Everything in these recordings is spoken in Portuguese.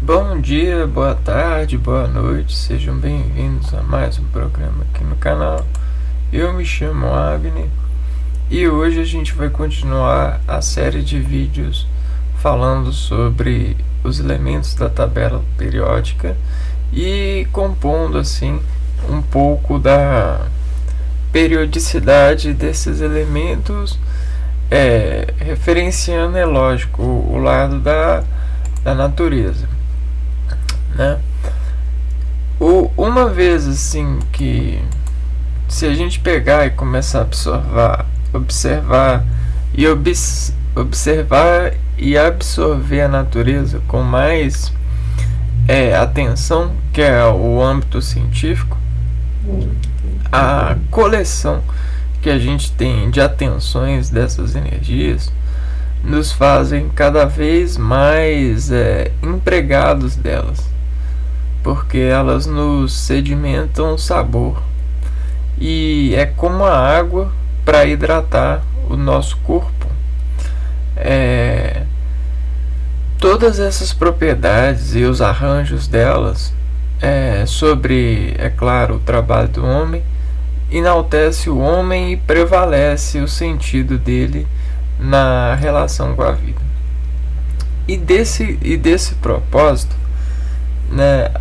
Bom dia, boa tarde, boa noite, sejam bem-vindos a mais um programa aqui no canal. Eu me chamo Abner e hoje a gente vai continuar a série de vídeos falando sobre os elementos da tabela periódica e compondo assim um pouco da periodicidade desses elementos, referenciando, é lógico, o lado da natureza, né? Uma vez assim que, se a gente pegar e começar a observar e absorver a natureza com mais atenção, que é o âmbito científico, a coleção que a gente tem de atenções dessas energias nos fazem cada vez mais empregados delas, porque elas nos sedimentam sabor e é como a água para hidratar o nosso corpo. Todas essas propriedades e os arranjos delas sobre, é claro, o trabalho do homem, enaltece o homem e prevalece o sentido dele na relação com a vida. E desse propósito, né,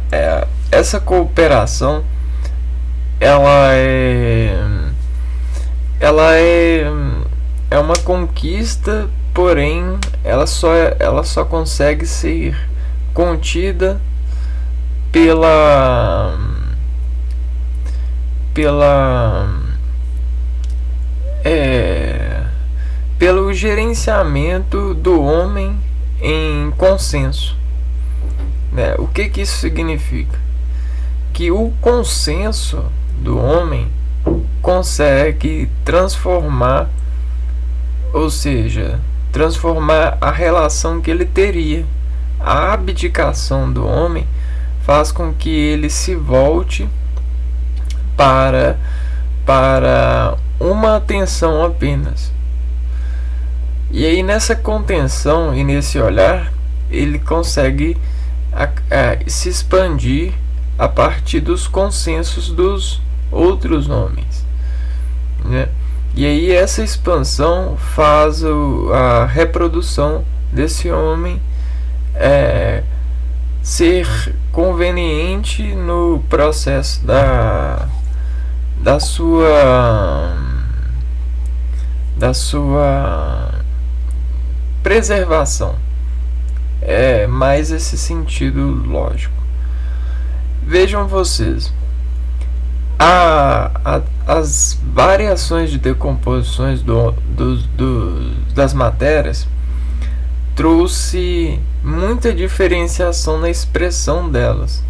essa cooperação ela é uma conquista, porém ela só consegue ser contida pelo gerenciamento do homem em consenso, né? O que isso significa? Que o consenso do homem consegue transformar, ou seja, transformar a relação que ele teria. A abdicação do homem faz com que ele se volte para uma atenção apenas. E aí, nessa contenção e nesse olhar, ele consegue se expandir a partir dos consensos dos outros homens, né? E aí essa expansão faz a reprodução desse homem ser conveniente no processo da sua preservação. É mais esse sentido lógico. Vejam vocês, as variações de decomposições das matérias trouxe muita diferenciação na expressão delas.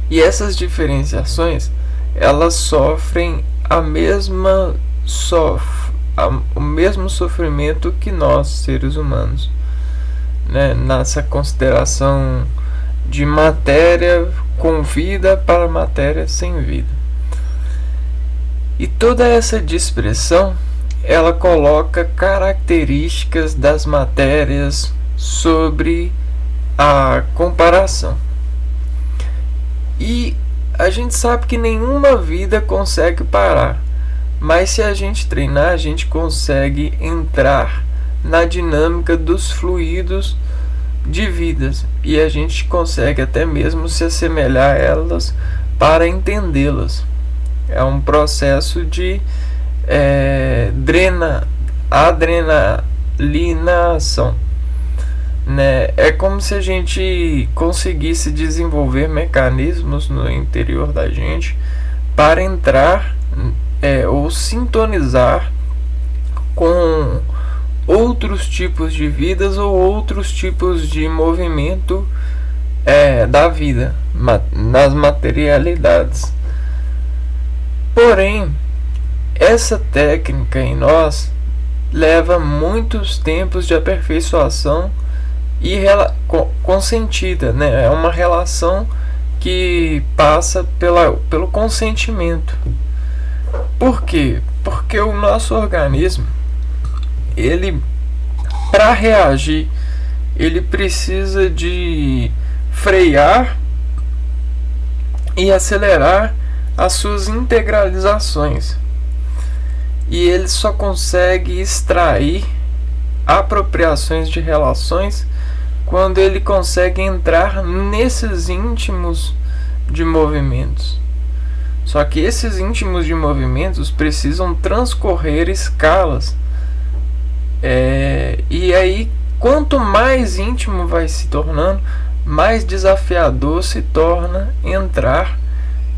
E essas diferenciações, elas sofrem o mesmo sofrimento que nós, seres humanos, né? Nessa consideração de matéria com vida para matéria sem vida. E toda essa dispersão, ela coloca características das matérias sobre a comparação. E a gente sabe que nenhuma vida consegue parar, mas se a gente treinar, a gente consegue entrar na dinâmica dos fluidos de vidas, e a gente consegue até mesmo se assemelhar a elas para entendê-las. É um processo de adrenalinação, né? É como se a gente conseguisse desenvolver mecanismos no interior da gente para entrar ou sintonizar com outros tipos de vidas ou outros tipos de movimento da vida nas materialidades. Porém, essa técnica em nós leva muitos tempos de aperfeiçoação e consentida, né? É uma relação que passa pelo consentimento. Por quê? Porque o nosso organismo, ele, para reagir ele precisa de frear e acelerar as suas integralizações. E ele só consegue extrair apropriações de relações quando ele consegue entrar nesses íntimos de movimentos. Só que esses íntimos de movimentos precisam transcorrer escalas. E aí, quanto mais íntimo vai se tornando, mais desafiador se torna entrar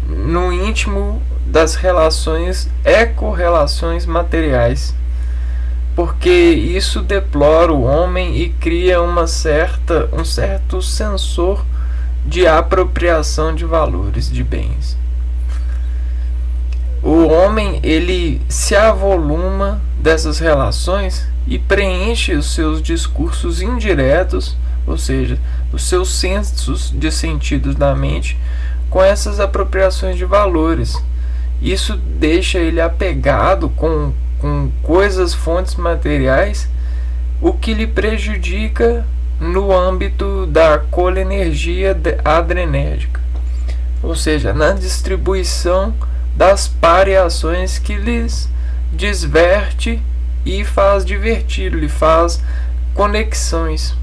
no íntimo das relações, ecorrelações materiais, porque isso deplora o homem e cria um certo sensor de apropriação de valores, de bens. O homem, ele se avoluma dessas relações e preenche os seus discursos indiretos, ou seja, os seus sensos de sentidos da mente, com essas apropriações de valores. Isso deixa ele apegado com coisas, fontes materiais, o que lhe prejudica no âmbito da colenergia adrenérgica, ou seja, na distribuição das pareações que lhes desverte e faz divertir, lhe faz conexões.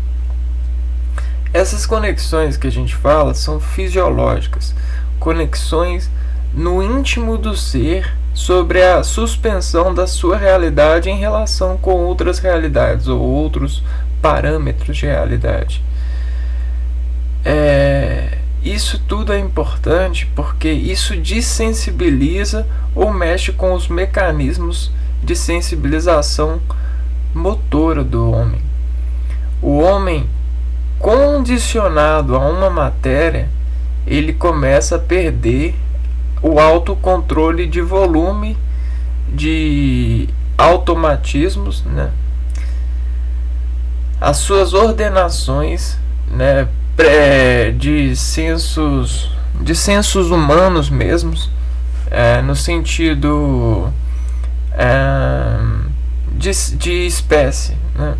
Essas conexões que a gente fala são fisiológicas, conexões no íntimo do ser sobre a suspensão da sua realidade em relação com outras realidades ou outros parâmetros de realidade. Isso tudo é importante porque isso desensibiliza ou mexe com os mecanismos de sensibilização motora do homem. O homem, condicionado a uma matéria, ele começa a perder o autocontrole de volume, de automatismos, né? As suas ordenações, né, de sensos humanos mesmos, no sentido de espécie, né?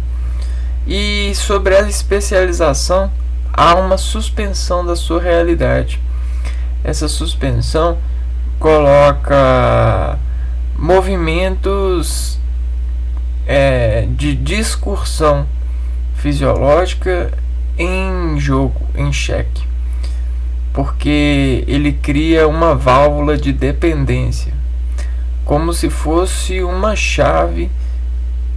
E sobre a especialização, há uma suspensão da sua realidade. Essa suspensão coloca movimentos de discursão fisiológica em jogo, em xeque, porque ele cria uma válvula de dependência, como se fosse uma chave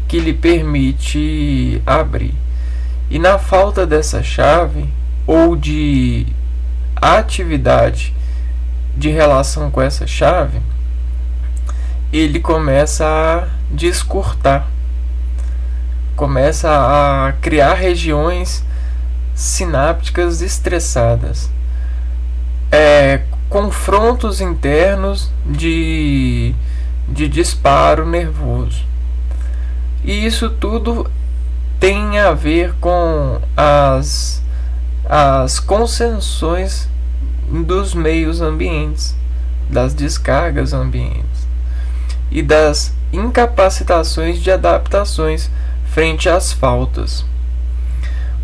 que lhe permite abrir. E na falta dessa chave ou de atividade de relação com essa chave, ele começa a descurtar, começa a criar regiões sinápticas estressadas, confrontos internos de disparo nervoso. E isso tudo tem a ver com as concessões dos meios ambientes, das descargas ambientes e das incapacitações de adaptações frente às faltas.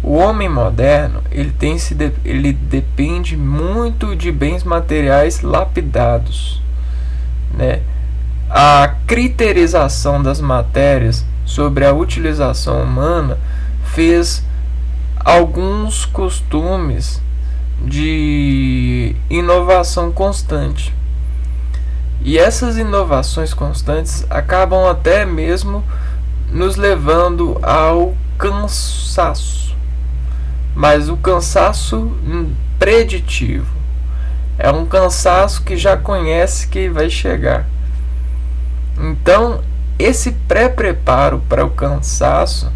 O homem moderno, ele depende muito de bens materiais lapidados, né? A criterização das matérias sobre a utilização humana fez alguns costumes de inovação constante. E essas inovações constantes acabam até mesmo nos levando ao cansaço. Mas o cansaço preditivo é um cansaço que já conhece que vai chegar. Então, esse pré-preparo para o cansaço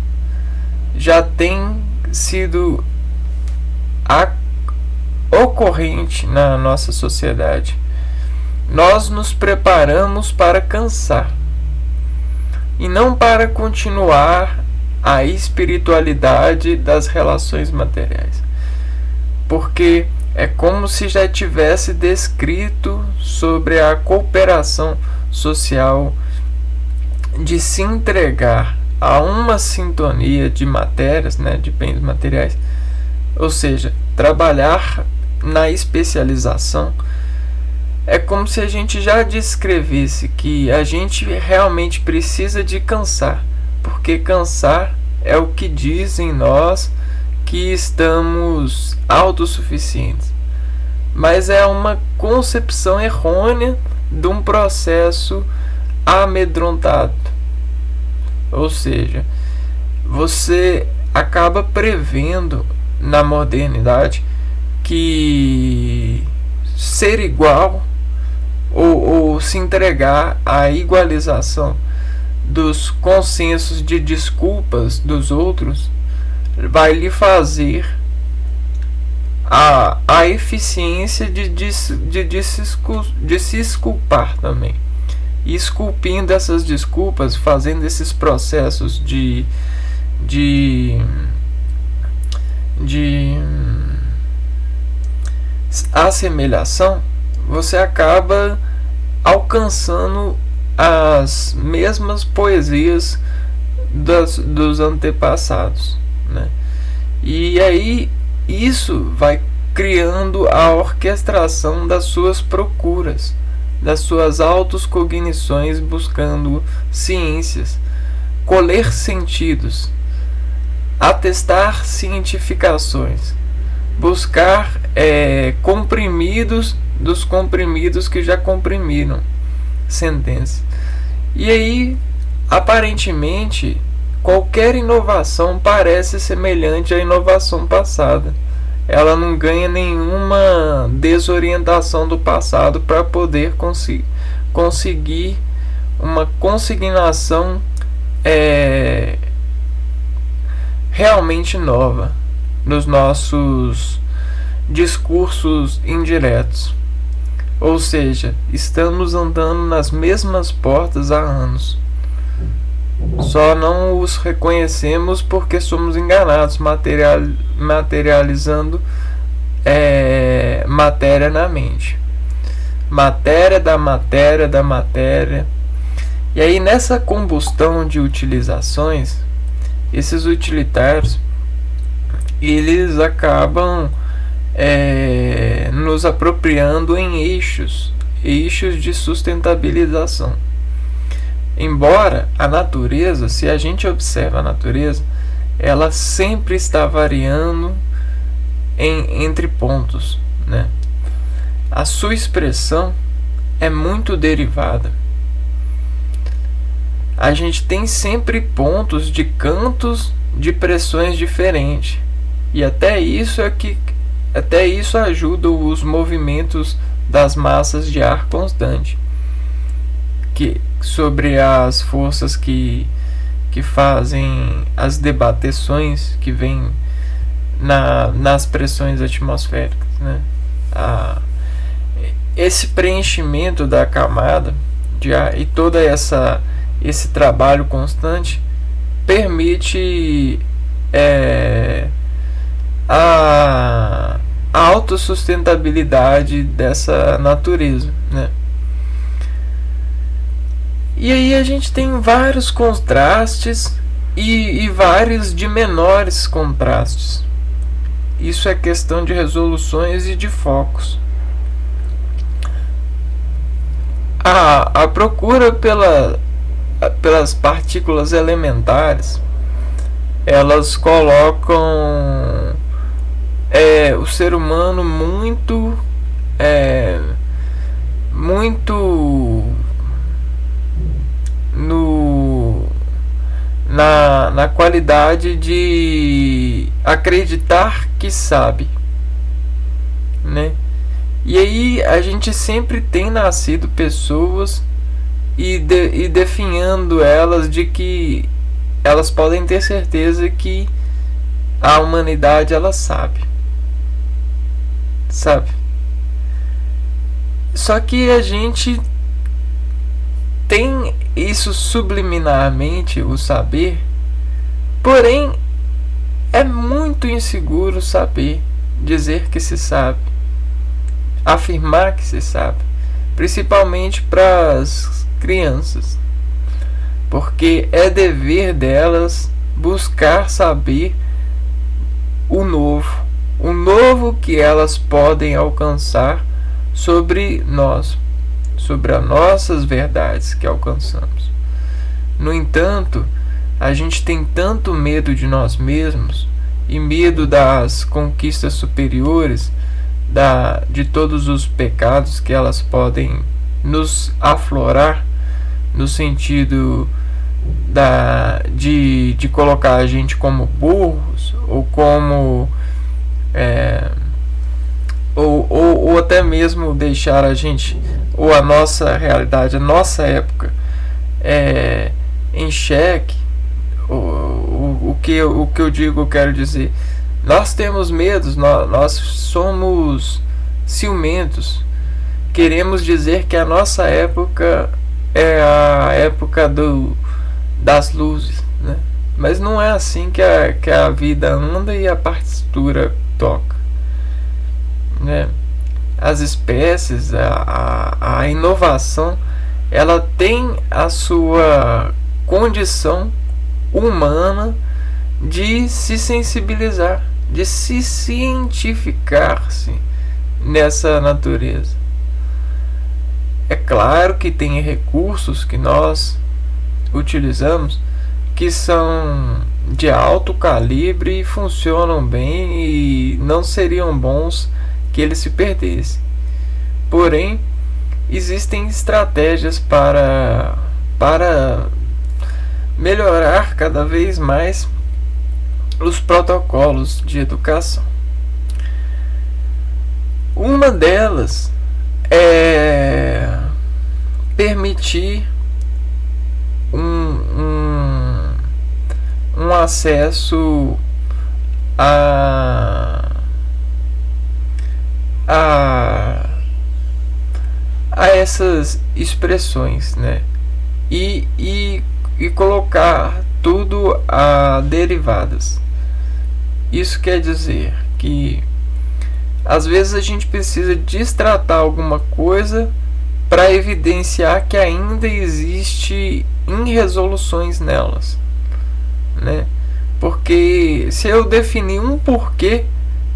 já tem sido ocorrente na nossa sociedade. Nós nos preparamos para cansar e não para continuar a espiritualidade das relações materiais, porque é como se já tivesse descrito sobre a cooperação social de se entregar a uma sintonia de matérias, né, de bens materiais, ou seja, trabalhar na especialização, é como se a gente já descrevesse que a gente realmente precisa de cansar, porque cansar é o que diz em nós que estamos autossuficientes. Mas é uma concepção errônea de um processo amedrontado. Ou seja, você acaba prevendo na modernidade que ser igual ou se entregar à igualização dos consensos de desculpas dos outros vai lhe fazer a eficiência de se esculpar também. E esculpindo essas desculpas, fazendo esses processos de assemelhação, você acaba alcançando as mesmas poesias dos antepassados, né? E aí isso vai criando a orquestração das suas procuras, das suas autocognições, buscando ciências, colher sentidos, atestar cientificações, buscar comprimidos dos comprimidos que já comprimiram sentença. E aí, aparentemente, qualquer inovação parece semelhante à inovação passada. Ela não ganha nenhuma desorientação do passado para poder conseguir uma consignação realmente nova nos nossos discursos indiretos. Ou seja, estamos andando nas mesmas portas há anos. Só não os reconhecemos porque somos enganados, materializando matéria na mente. Matéria da matéria da matéria. E aí, nessa combustão de utilizações, esses utilitários, eles acabam nos apropriando em eixos de sustentabilização. Embora a natureza, se a gente observa a natureza, ela sempre está variando entre pontos, né? A sua expressão é muito derivada. A gente tem sempre pontos de cantos de pressões diferentes. E até isso ajuda os movimentos das massas de ar constante, sobre as forças que fazem as debateções que vêm nas pressões atmosféricas, né? Esse preenchimento da camada de ar e toda esse trabalho constante permite a autossustentabilidade dessa natureza, né? E aí a gente tem vários contrastes e vários de menores contrastes. Isso é questão de resoluções e de focos. A procura pelas partículas elementares, elas colocam o ser humano muito na qualidade de acreditar que sabe, né? E aí a gente sempre tem nascido pessoas e definhando elas de que elas podem ter certeza que a humanidade ela sabe. Só que a gente tem isso subliminarmente, o saber, porém é muito inseguro saber, dizer que se sabe, afirmar que se sabe, principalmente para as crianças. porque é dever delas buscar saber o novo que elas podem alcançar sobre nós, sobre as nossas verdades que alcançamos. No entanto, a gente tem tanto medo de nós mesmos e medo das conquistas superiores, de todos os pecados que elas podem nos aflorar, no sentido de colocar a gente como burros, ou como ou até mesmo deixar a gente, ou a nossa realidade, a nossa época em xeque. O que eu digo, eu quero dizer, nós temos medos, nós somos ciumentos, queremos dizer que a nossa época é a época das luzes, né? Mas não é assim que a vida anda e a partitura toca, né? As espécies, a inovação, ela tem a sua condição humana de se sensibilizar, de se cientificar-se nessa natureza. É claro que tem recursos que nós utilizamos que são de alto calibre e funcionam bem, e não seriam bons que eles se perdessem. Porém, existem estratégias para melhorar cada vez mais os protocolos de educação. Uma delas é permitir um acesso a essas expressões, né? E colocar tudo a derivadas. Isso quer dizer que às vezes a gente precisa destratar alguma coisa para evidenciar que ainda existe irresoluções nelas, né? Porque se eu definir um porquê,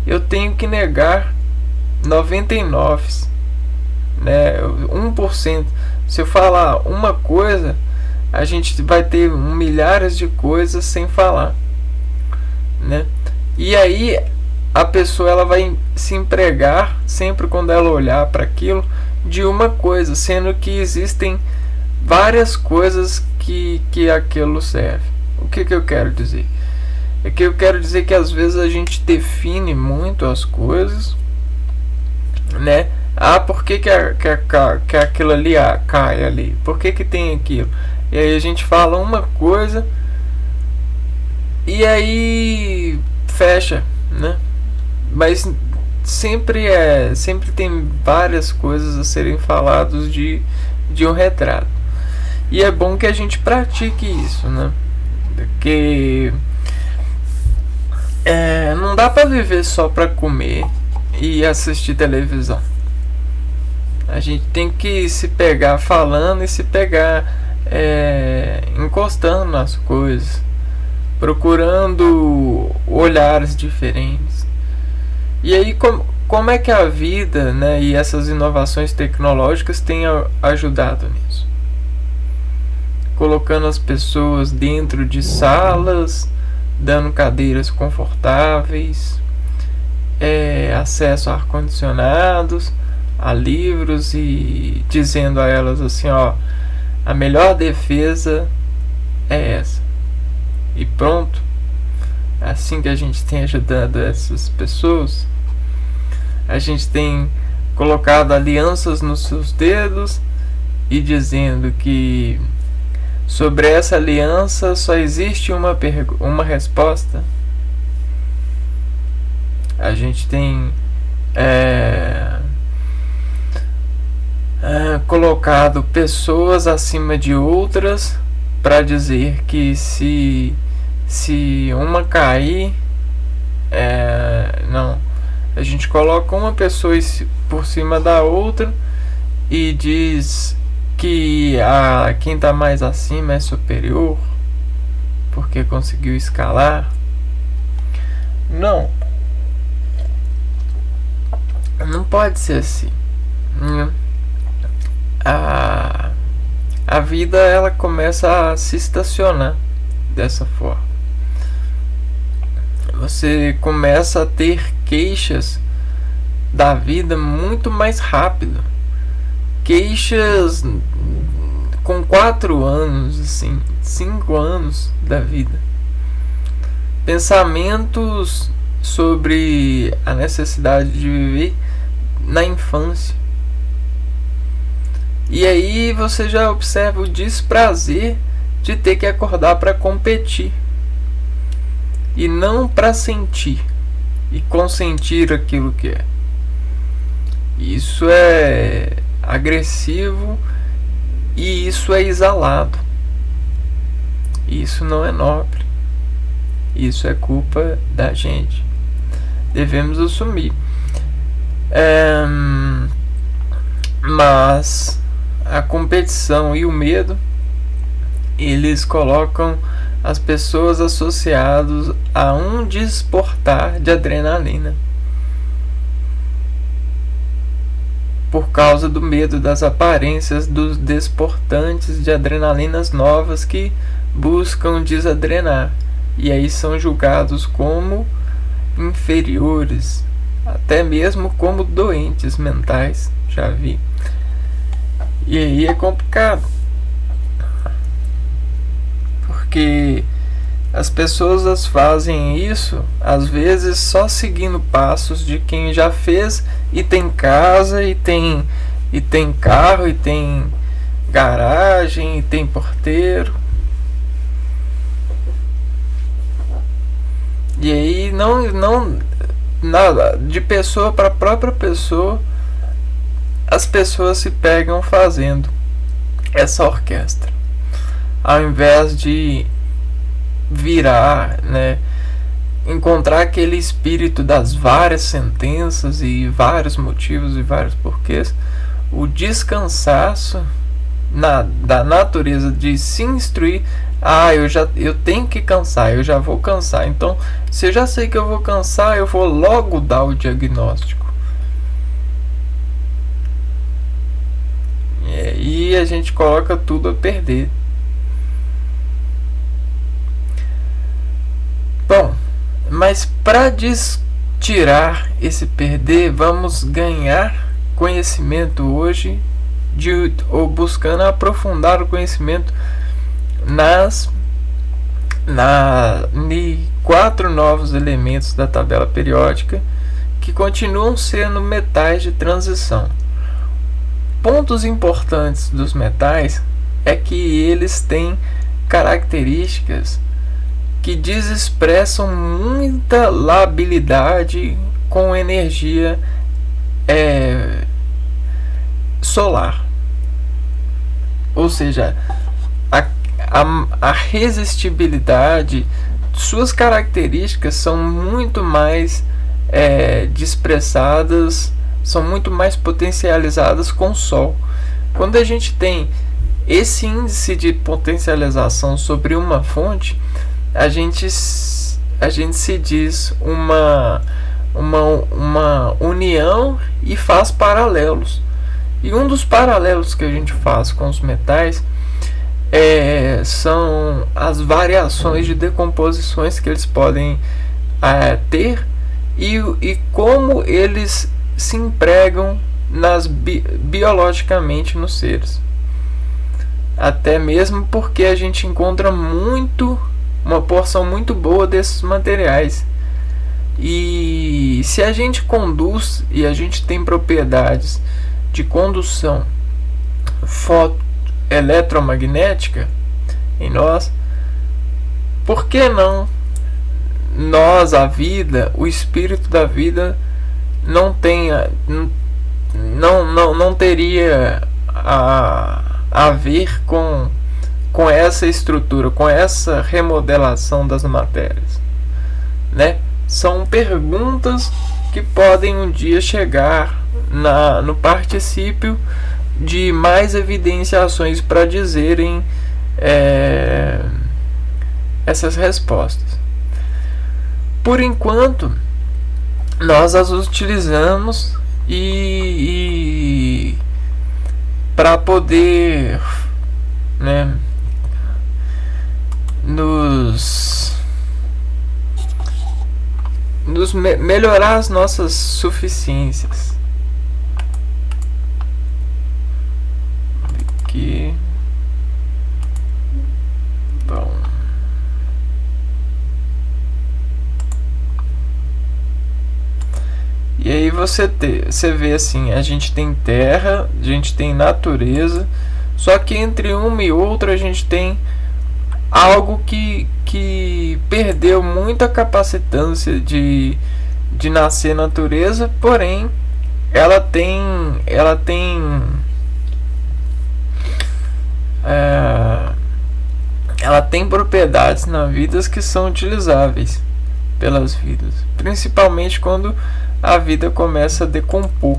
eu tenho que negar 99, né? 1%. Se eu falar uma coisa, a gente vai ter milhares de coisas sem falar, né? E aí a pessoa ela vai se empregar sempre quando ela olhar para aquilo de uma coisa, sendo que existem várias coisas que aquilo serve. O que eu quero dizer? É que eu quero dizer que às vezes a gente define muito as coisas, né? Por que aquilo ali cai ali? Por que tem aquilo? E aí a gente fala uma coisa e aí fecha, né? Mas sempre tem várias coisas a serem faladas de um retrato. E é bom que a gente pratique isso, né? Porque não dá para viver só para comer e assistir televisão. A gente tem que se pegar falando e se pegar encostando nas coisas, procurando olhares diferentes. E aí como é que a vida, né, e essas inovações tecnológicas têm ajudado nisso? Colocando as pessoas dentro de salas, dando cadeiras confortáveis, acesso a ar-condicionados, a livros, e dizendo a elas assim, a melhor defesa é essa. E pronto. É assim que a gente tem ajudado essas pessoas. A gente tem colocado alianças nos seus dedos e dizendo que sobre essa aliança só existe uma resposta. A gente tem colocado pessoas acima de outras para dizer que se uma cair, não, a gente coloca uma pessoa por cima da outra e diz que quem está mais acima é superior porque conseguiu escalar. Não pode ser assim. A vida ela começa a se estacionar dessa forma. Você começa a ter queixas da vida muito mais rápido. Queixas com 4 anos, assim, 5 anos da vida. Pensamentos sobre a necessidade de viver na infância. E aí você já observa o desprazer de ter que acordar para competir e não para sentir e consentir aquilo que é. Isso é agressivo e isso é exalado. Isso não é nobre. Isso é culpa da gente. Devemos assumir. Mas a competição e o medo, eles colocam as pessoas associadas a um desportar de adrenalina, por causa do medo das aparências dos desportantes de adrenalinas novas que buscam desadrenar, e aí são julgados como inferiores, até mesmo como doentes mentais, já vi. E aí é complicado, porque as pessoas fazem isso às vezes só seguindo passos de quem já fez e tem casa e tem carro e tem garagem e tem porteiro. E aí não nada, de pessoa para própria pessoa, as pessoas se pegam fazendo essa orquestra, ao invés de virar, encontrar aquele espírito das várias sentenças e vários motivos e vários porquês, o descansaço da natureza de se instruir. Eu tenho que cansar, eu já vou cansar, então se eu já sei que eu vou cansar, eu vou logo dar o diagnóstico. E a gente coloca tudo a perder. Bom, mas para tirar esse perder, vamos ganhar conhecimento hoje, ou buscando aprofundar o conhecimento em 4 novos elementos da tabela periódica que continuam sendo metais de transição. Pontos importantes dos metais é que eles têm características que desexpressam muita labilidade com energia solar, ou seja, a resistibilidade, suas características são muito mais expressadas, são muito mais potencializadas com o Sol. Quando a gente tem esse índice de potencialização sobre uma fonte, a gente se diz uma união e faz paralelos. E um dos paralelos que a gente faz com os metais são as variações de decomposições que eles podem ter e como eles se empregam biologicamente nos seres. Até mesmo porque a gente encontra uma porção muito boa desses materiais. E se a gente conduz e a gente tem propriedades de condução eletromagnética em nós, por que não nós, a vida, o espírito da vida, não teria a ver com essa estrutura, com essa remodelação das matérias, São perguntas que podem um dia chegar no particípio de mais evidenciações para dizerem essas respostas. Por enquanto, nós as utilizamos e para poder, né, nos melhorar as nossas suficiências. Aqui. Bom. E aí você vê assim, a gente tem terra, a gente tem natureza, só que entre uma e outra a gente tem algo que perdeu muita capacitância de nascer natureza, porém ela tem propriedades na vida que são utilizáveis pelas vidas, principalmente quando a vida começa a decompor.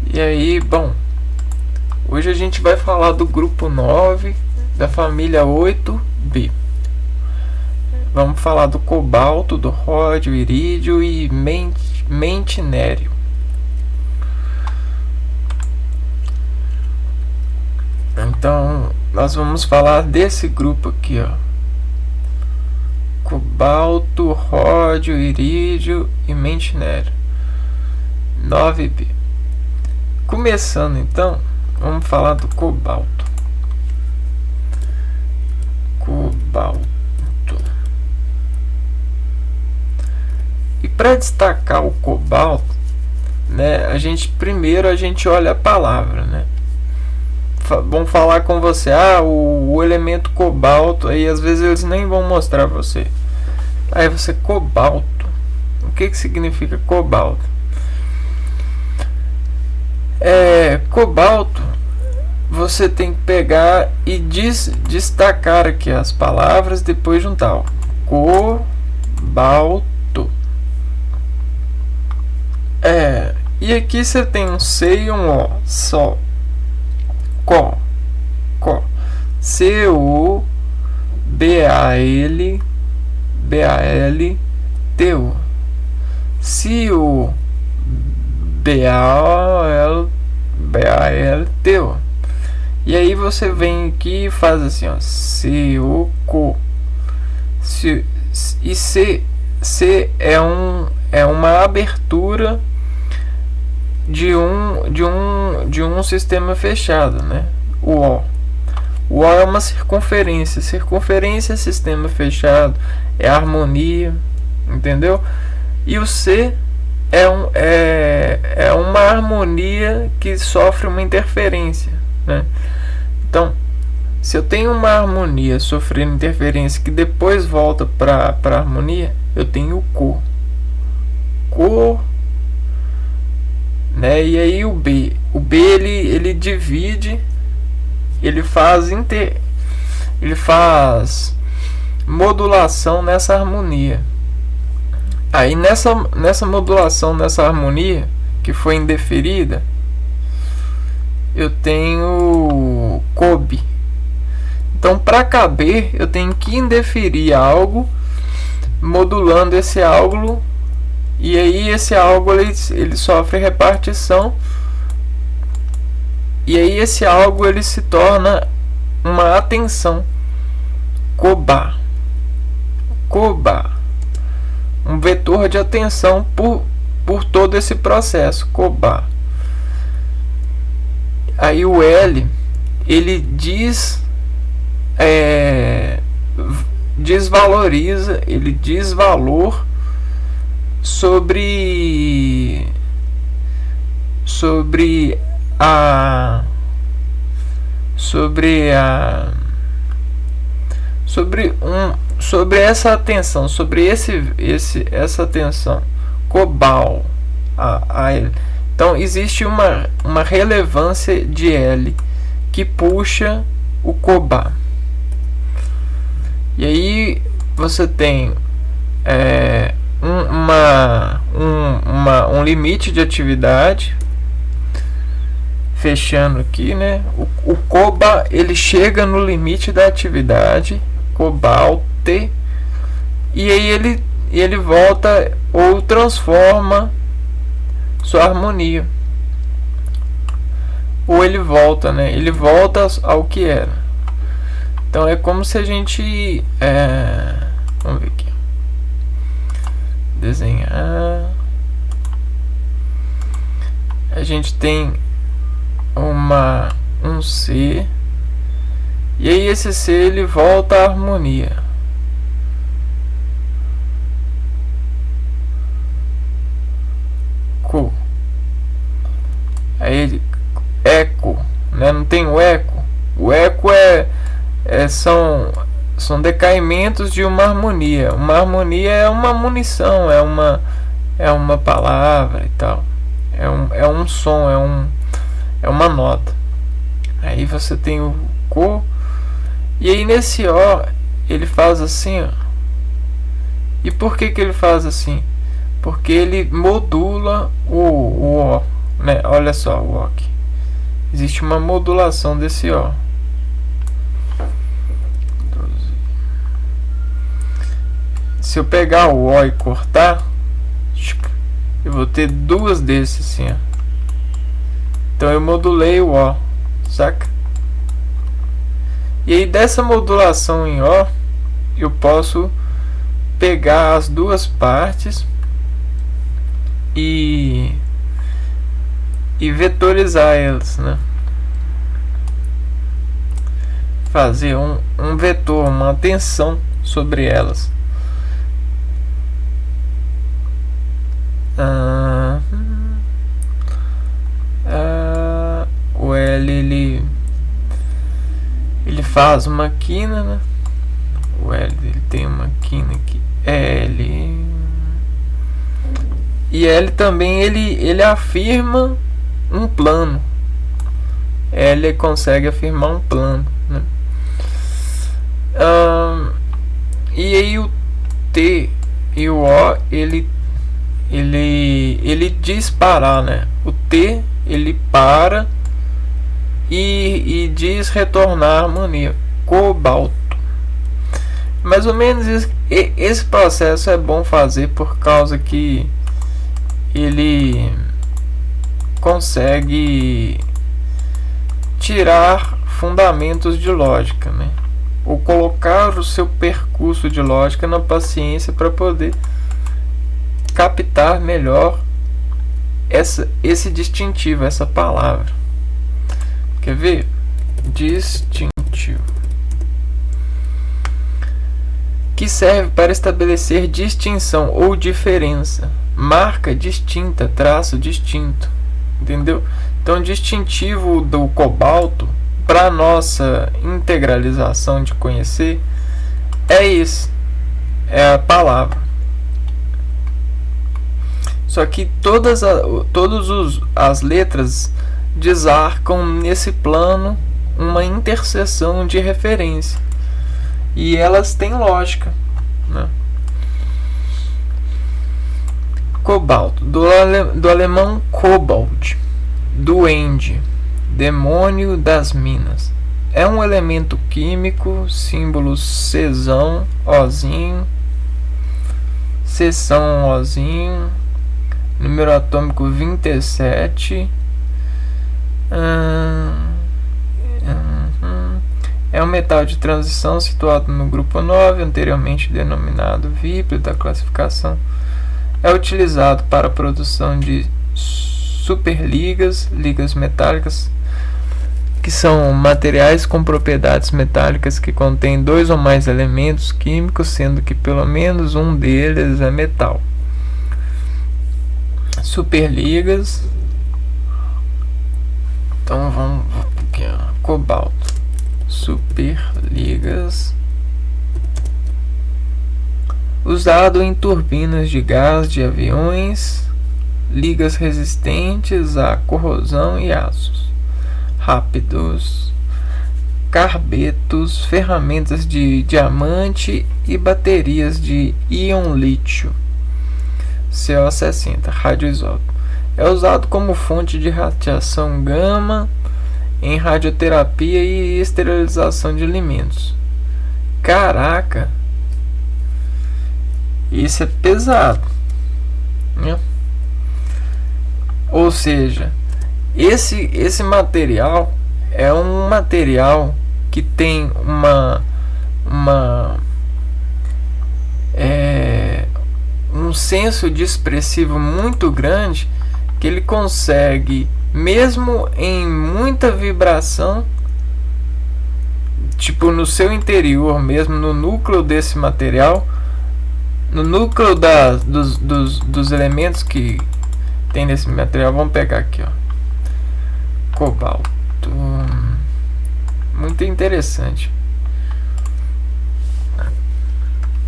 E aí, bom, hoje a gente vai falar do grupo 9 da família 8B. Vamos falar do cobalto, do ródio, irídio e mentinério. Então, nós vamos falar desse grupo aqui, ó. Cobalto, ródio, irídio e mentinério. 9B. Começando então, vamos falar do cobalto. Cobalto. E para destacar o cobalto, né, primeiro a gente olha a palavra, né? Vão falar com você, o elemento cobalto, aí às vezes eles nem vão mostrar pra você. Aí você, cobalto, o que significa cobalto? Cobalto, você tem que pegar e destacar aqui as palavras, depois juntar, ó. Cobalto. E aqui você tem um C e um O, só. Co. C-O-B-A-L-T-O. C-O-B-A-L-T-O. E aí você vem aqui e faz assim, ó. C-O-Co. E C é uma abertura de um sistema fechado, né? O O é uma circunferência. Circunferência é sistema fechado, é harmonia, entendeu? E o C é uma harmonia que sofre uma interferência, né? Então, se eu tenho uma harmonia sofrendo interferência que depois volta para harmonia, eu tenho o Co, né? E aí o B ele divide, ele faz modulação nessa harmonia. Aí nessa modulação, nessa harmonia que foi indeferida, eu tenho cobe. Então, para caber, eu tenho que indeferir algo, modulando esse algo, e aí esse algo ele sofre repartição, e aí esse algo ele se torna uma atenção, cobar, um vetor de atenção por todo esse processo, cobar. Aí o L ele desvaloriza, ele diz valor sobre essa atenção, sobre essa atenção, cobal a L. Então existe uma relevância de L que puxa o cobar. E aí você tem um limite de atividade, fechando aqui, né? O coba, ele chega no limite da atividade, cobalto, e aí ele volta ou transforma sua harmonia, ou ele volta, né? Ele volta ao que era. Então é como se a gente vamos ver aqui, desenhar. A gente tem um C, e aí esse C ele volta à harmonia. Co. Aí eco, né? Não tem o eco. O eco são decaimentos de uma harmonia. Uma harmonia é uma munição, é uma palavra e tal. É um som, é uma nota. Aí você tem o co, e aí nesse O ele faz assim, ó. E por que ele faz assim? Porque ele modula o O, né? Olha só o O aqui. Existe uma modulação desse O. Se eu pegar o O e cortar, eu vou ter duas desses assim, ó. Então eu modulei o O, saca? E aí dessa modulação em O, eu posso pegar as duas partes e vetorizar elas, né? Fazer um vetor, uma tensão sobre elas. O L ele faz uma quina, né? O L ele tem uma quina aqui, L, e L também ele afirma um plano. L consegue afirmar um plano, né? E aí o T e o O ele diz parar, né? O T ele para e diz retornar à harmonia, cobalto. Mais ou menos esse processo é bom fazer por causa que ele consegue tirar fundamentos de lógica, né? Ou colocar o seu percurso de lógica na paciência para poder captar melhor esse distintivo, essa palavra. Quer ver? Distintivo, que serve para estabelecer distinção ou diferença, marca distinta, traço distinto, entendeu? Então, distintivo do cobalto, para nossa integralização de conhecer, é esse, é a palavra. Só que todas as letras desarcam nesse plano uma interseção de referência, e elas têm lógica, né? Cobalto, do alemão Cobalt, duende, demônio das minas. É um elemento químico, símbolo Czão, Ozinho, Cção, Ozinho, número atômico 27. É um metal de transição situado no grupo 9, anteriormente denominado víprio da classificação. É utilizado para a produção de superligas, ligas metálicas, que são materiais com propriedades metálicas que contêm dois ou mais elementos químicos, sendo que pelo menos um deles é metal. Superligas. Então vamos aqui, ó, cobalto. Superligas, usado em turbinas de gás de aviões, ligas resistentes à corrosão e aços rápidos, carbetos, ferramentas de diamante e baterias de íon lítio, CO60, radioisótopo. é usado como fonte de radiação gama em radioterapia e esterilização de alimentos. Caraca, isso é pesado, né? Ou seja, esse material é um material que tem um senso de expressivo muito grande, que ele consegue, mesmo em muita vibração, tipo no seu interior, mesmo no núcleo desse material, no núcleo dos elementos que tem nesse material. Vamos pegar aqui, ó, cobalto, muito interessante.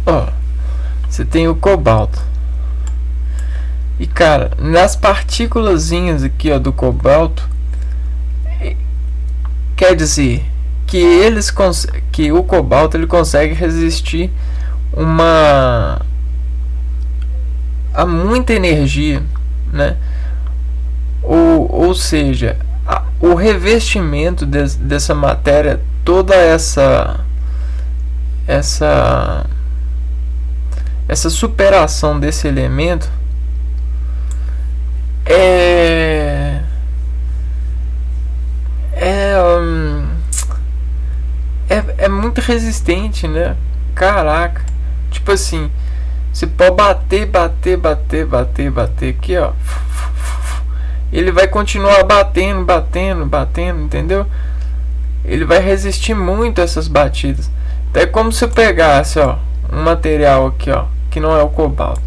Ó, você tem o cobalto. E cara, nas partículazinhas aqui, ó, do cobalto, quer dizer que que o cobalto ele consegue resistir a muita energia, né? Ou seja, o revestimento dessa matéria, toda essa superação desse elemento é muito resistente, né? Caraca, tipo assim, você pode bater aqui, ó, ele vai continuar batendo, entendeu? Ele vai resistir muito a essas batidas. Então é como se eu pegasse, ó, um material aqui, ó, que não é o cobalto,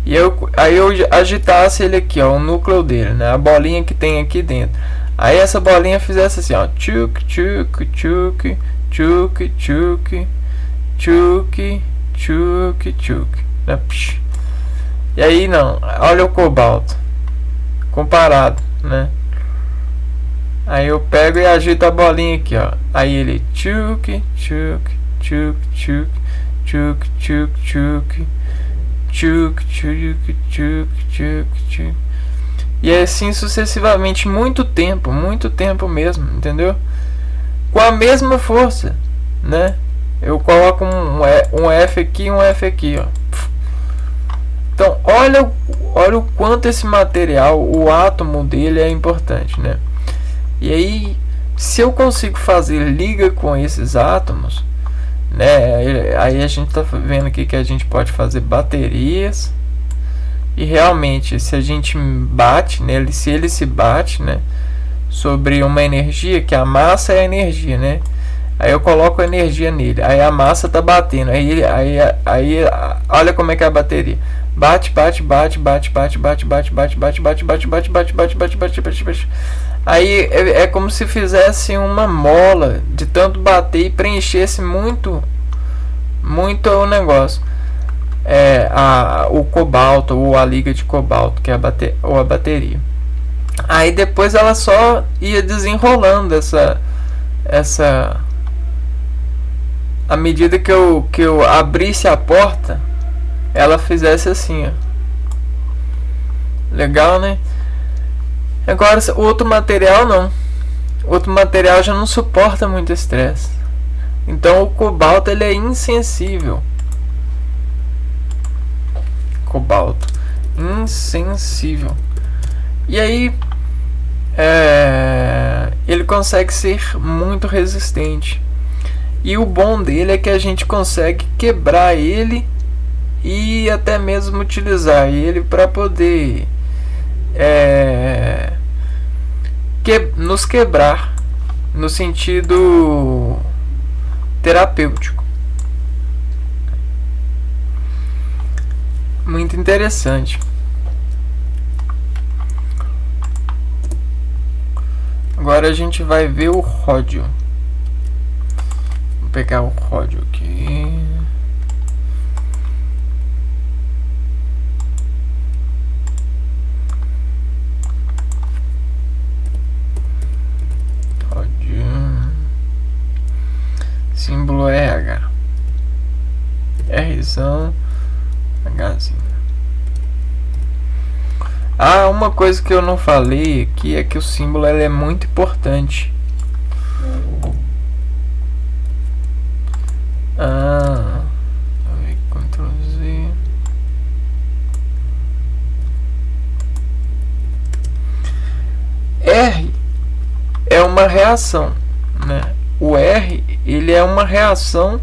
e aí eu agitasse ele aqui, ó, o núcleo dele, né, a bolinha que tem aqui dentro. Aí essa bolinha fizesse assim, ó, tchuk, tchuk, tchuk, tchuk, tchuk, tchuk, tchuk, tchuk, né? E aí não, olha o cobalto comparado, né? Aí eu pego e agito a bolinha aqui, ó. Aí ele tchuk, tchuk, tchuk, tchuk, tchuk, tchuk, tchuk, tchuk, tchuk, tchuk, tchuk, tchuk. E assim sucessivamente, muito tempo mesmo, entendeu? Com a mesma força, né? Eu coloco um F aqui e um F aqui, ó. Então, olha o quanto esse material, o átomo dele é importante, né? E aí, se eu consigo fazer liga com esses átomos, né? Aí a gente tá vendo aqui que a gente pode fazer baterias. E realmente, se a gente bate nele, se ele se bate, né, sobre uma energia, que a massa é a energia, né? Aí eu coloco a energia nele, aí a massa tá batendo, aí olha como é que é a bateria. Bate. Aí é como se fizesse uma mola de tanto bater e preenchesse muito o negócio. O cobalto ou a liga de cobalto, que é a bateria. Aí depois ela só ia desenrolando essa à medida que eu abrisse a porta, ela fizesse assim, ó. Legal, né? Agora o outro material não. O outro material já não suporta muito estresse. Então o cobalto ele é insensível. Cobalto insensível. E aí ele consegue ser muito resistente. E o bom dele é que a gente consegue quebrar ele e até mesmo utilizar ele para poder nos quebrar no sentido terapêutico. Muito interessante. Agora a gente vai ver o ródio. Vou pegar o ródio aqui. Ródio. Símbolo RH. Rzão. Hzinho. Uma coisa que eu não falei aqui é que o símbolo ele é muito importante. Ctrl Z. R é uma reação, né? O R ele é uma reação.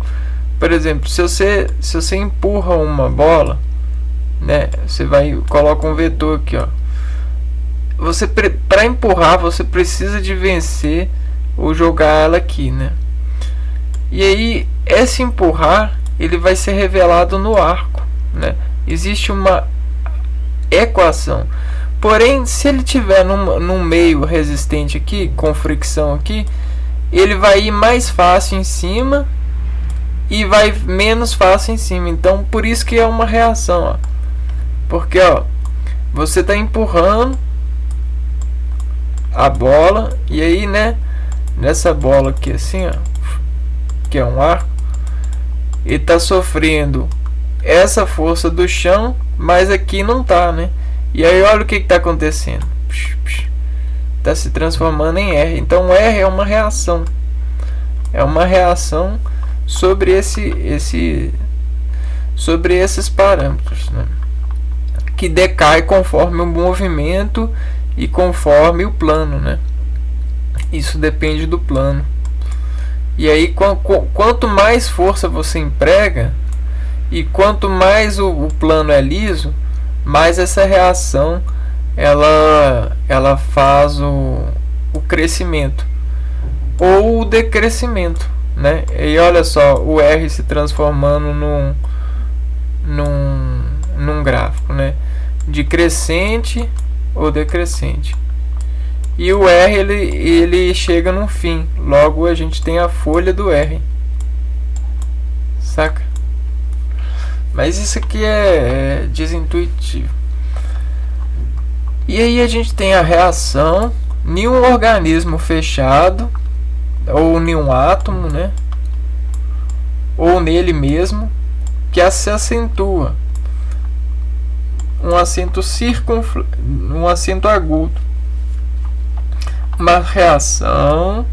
Por exemplo, se você empurra uma bola, né? Você coloca um vetor aqui, ó. Para empurrar, você precisa de vencer ou jogar ela aqui, né? E aí esse empurrar ele vai ser revelado no arco, né? Existe uma equação. Porém, se ele tiver num meio resistente aqui, com fricção aqui, ele vai ir mais fácil em cima e vai menos fácil em cima. Então, por isso que é uma reação, ó. Porque, ó, você está empurrando a bola e aí, né, nessa bola aqui assim, ó, que é um arco, ele está sofrendo essa força do chão, mas aqui não tá, né? E aí olha o que está acontecendo. Está se transformando em R. Então R é uma reação. É uma reação sobre sobre esses parâmetros, né? Que decai conforme o movimento e conforme o plano, né? Isso depende do plano. E aí quanto mais força você emprega e quanto mais o plano é liso, mais essa reação ela faz o crescimento ou o decrescimento, né? E olha só, o R se transformando num gráfico, né? De crescente ou decrescente. E o R ele chega no fim. Logo a gente tem a folha do R. Saca? Mas isso aqui é desintuitivo. E aí a gente tem a reação em um organismo fechado, ou em um átomo, né? Ou nele mesmo, que se acentua. Um acento agudo. Uma reação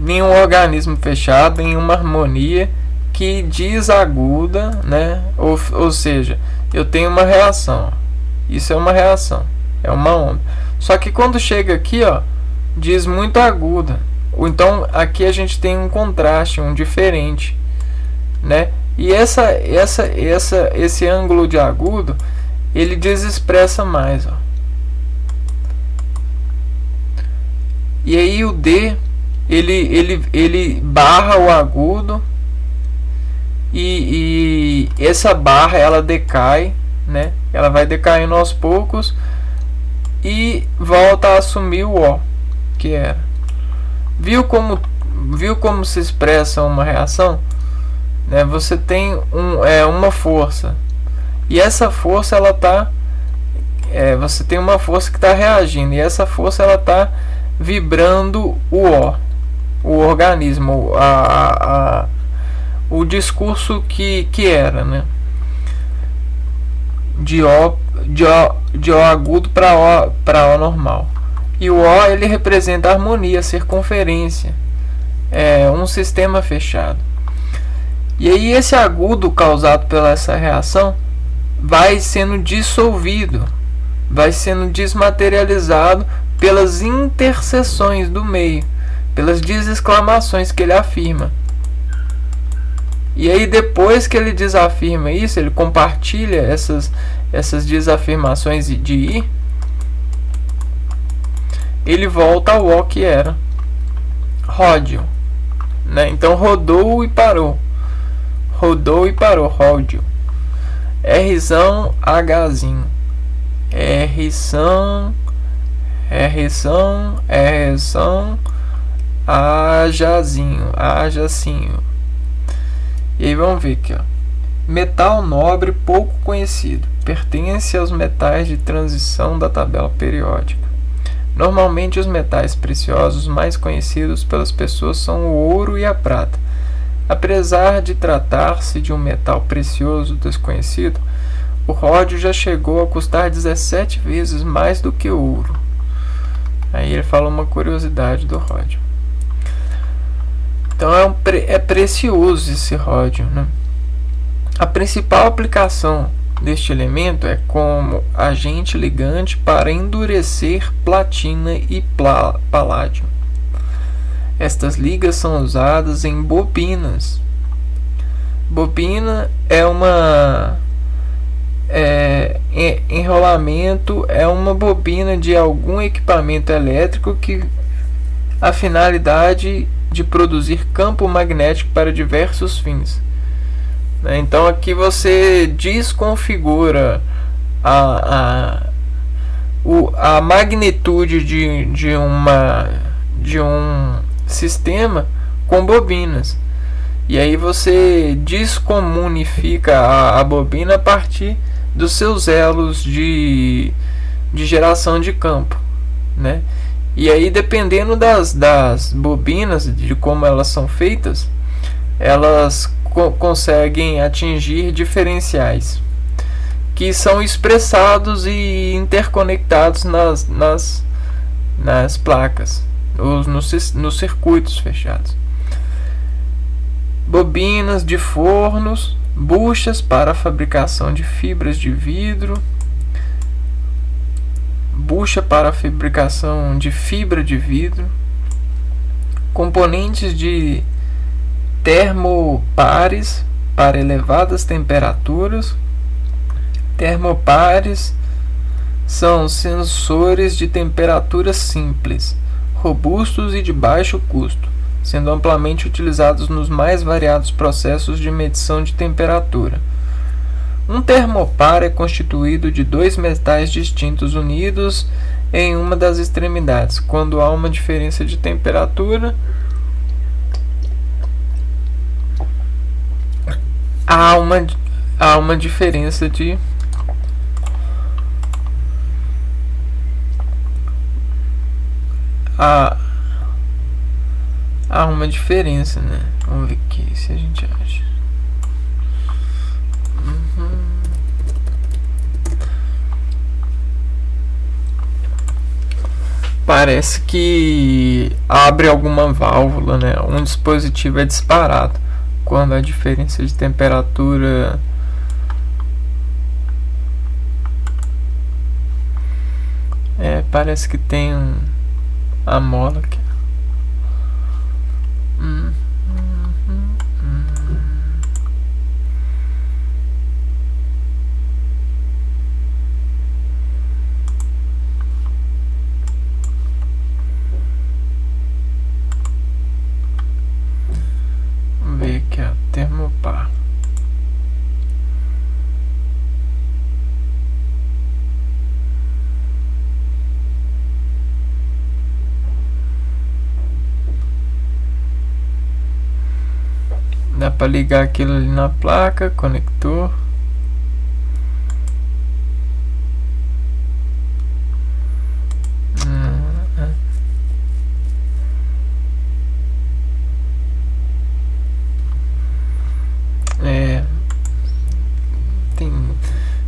em um organismo fechado, em uma harmonia que desaguda, né? Ou seja, eu tenho uma reação. Isso é uma reação, é uma onda. Só que quando chega aqui, ó, diz muito aguda. Ou então aqui a gente tem um contraste, um diferente, né? E esse ângulo de agudo, ele desexpressa mais, ó. E aí o D ele barra o agudo e essa barra ela decai, né? Ela vai decaindo aos poucos e volta a assumir o O que era. Viu como se expressa uma reação? Né? Você tem uma força e essa força ela tá você tem uma força que está reagindo e essa força ela tá vibrando o organismo, o discurso que era, né? De O agudo para O normal. E o O ele representa a harmonia, a circunferência, um sistema fechado. E aí esse agudo causado pela essa reação vai sendo dissolvido, vai sendo desmaterializado pelas interseções do meio, pelas desexclamações que ele afirma. E aí depois que ele desafirma isso, ele compartilha essas desafirmações de I, ele volta ao O que era. Ródio, né? Então rodou e parou. Rodou e parou, ródio. Rzão, Hzinho. Rzão, Ajacinho. E aí vamos ver aqui, ó. Metal nobre pouco conhecido. Pertence aos metais de transição da tabela periódica. Normalmente os metais preciosos mais conhecidos pelas pessoas são o ouro e a prata. Apesar de tratar-se de um metal precioso desconhecido, o ródio já chegou a custar 17 vezes mais do que o ouro. Aí ele fala uma curiosidade do ródio. Então é precioso esse ródio, né? A principal aplicação deste elemento é como agente ligante para endurecer platina e paládio. Estas ligas são usadas em bobinas. Bobina é uma enrolamento, é uma bobina de algum equipamento elétrico que a finalidade de produzir campo magnético para diversos fins. Então aqui você desconfigura a magnitude de um sistema com bobinas. E aí você descomunifica a bobina a partir dos seus elos de geração de campo, né? E aí, dependendo das bobinas, de como elas são feitas, elas conseguem atingir diferenciais que são expressados e interconectados nas placas, nos circuitos fechados. Bobinas de fornos, buchas para a fabricação de fibras de vidro, bucha para a fabricação de fibra de vidro, componentes de termopares para elevadas temperaturas. Termopares são sensores de temperatura simples, robustos e de baixo custo, sendo amplamente utilizados nos mais variados processos de medição de temperatura. Um termopar é constituído de dois metais distintos unidos em uma das extremidades. Quando há uma diferença de temperatura, há uma diferença de há uma diferença, né? Vamos ver aqui se a gente acha. Parece que abre alguma válvula, né? Um dispositivo é disparado quando a diferença de temperatura parece que tem a mola aqui. Vamos ver aqui a termopar. Dá para ligar aquilo ali na placa, conector.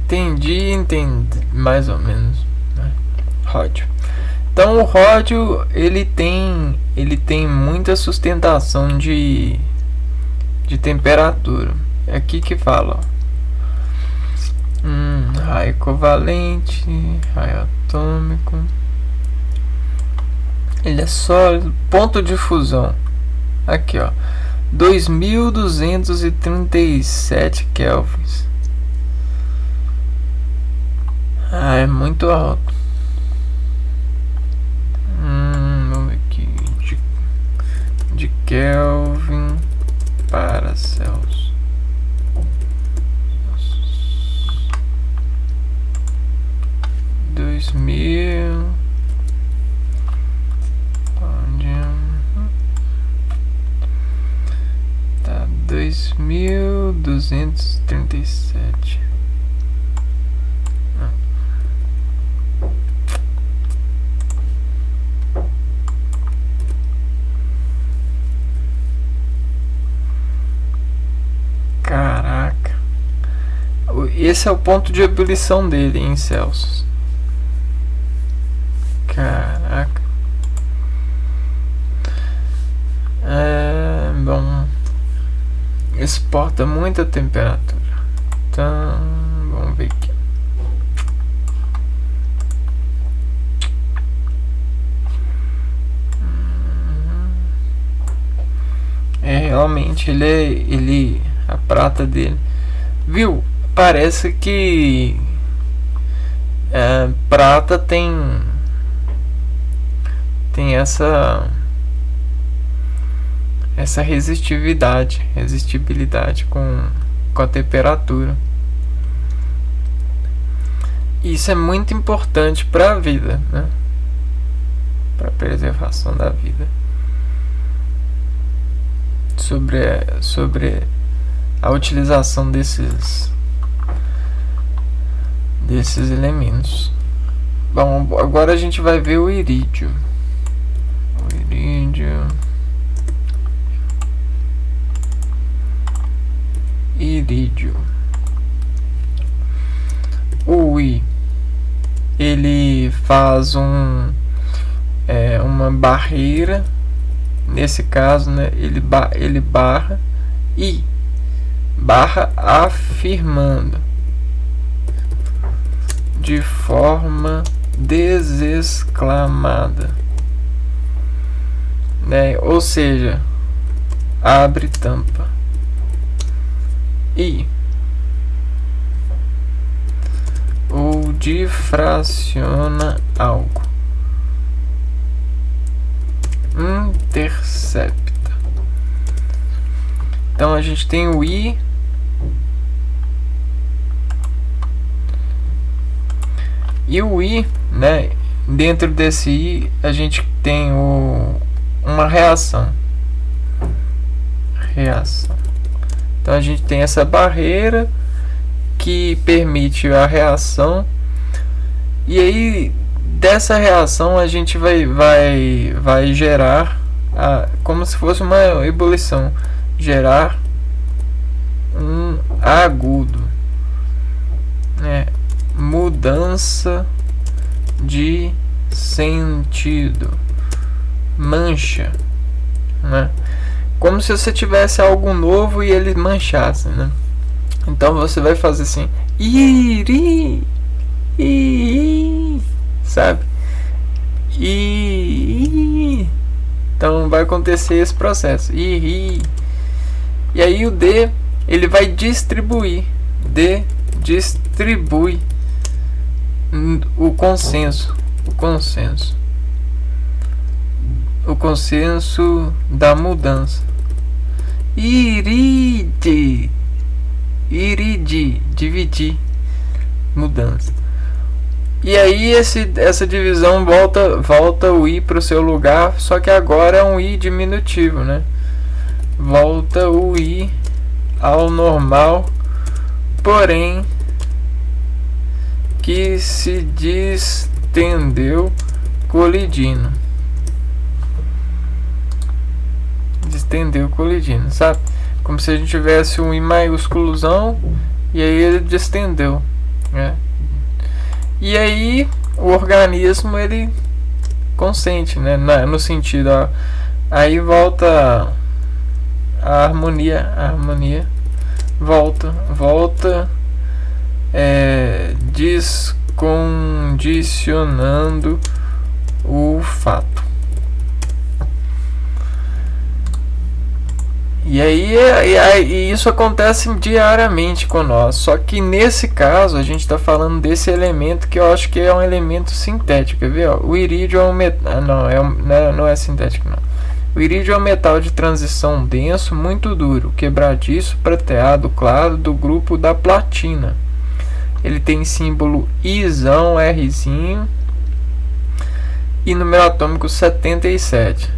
Entendi mais ou menos, né? Ródio. Então o ródio ele tem muita sustentação de temperatura. É aqui que fala, raio covalente, raio atômico. Ele é sólido, ponto de fusão. Aqui, ó, 2237 kelvins. É muito alto. Vamos ver aqui. De Kelvin para Celsius. 2000. Tá 2237. esse é o ponto de ebulição dele em Celsius. Caraca. Bom, exporta muita temperatura. Então, vamos ver aqui. Realmente ele a prata dele, viu? Parece que prata tem essa resistibilidade com a temperatura. Isso é muito importante para a vida, né? Para a preservação da vida. Sobre a utilização desses elementos. Bom, agora a gente vai ver o irídio. Irídio. O I, ele faz uma barreira. Nesse caso, né, ele barra afirmando de forma desexclamada, né? Ou seja, abre tampa e ou difraciona algo, intercepta. Então a gente tem o I e o I, né? Dentro desse I a gente tem uma reação. Então a gente tem essa barreira que permite a reação, e aí dessa reação a gente vai gerar como se fosse uma ebulição, gerar um agudo, né? Mudança de sentido, mancha, né? Como se você tivesse algo novo e ele manchasse, né? Então você vai fazer assim, sabe? Então vai acontecer esse processo. E aí o D, ele vai distribui o consenso da mudança. Dividir, mudança. E aí essa divisão volta o I para o seu lugar, só que agora é um I diminutivo, né? Volta o I ao normal, porém que se distendeu colidindo, sabe? Como se a gente tivesse um I maiúsculozão e aí ele distendeu, né? E aí o organismo ele consente, né? No sentido, ó, aí volta a harmonia volta descondicionando o fato. E aí isso acontece diariamente com nós. Só que nesse caso a gente está falando desse elemento que eu acho que é um elemento sintético. Quer ver? Ó? O irídio é um metal. Não é sintético, não. O irídio é um metal de transição denso, muito duro, quebradiço, prateado, claro, do grupo da platina. Ele tem símbolo Izão, Rzinho, e número atômico 77.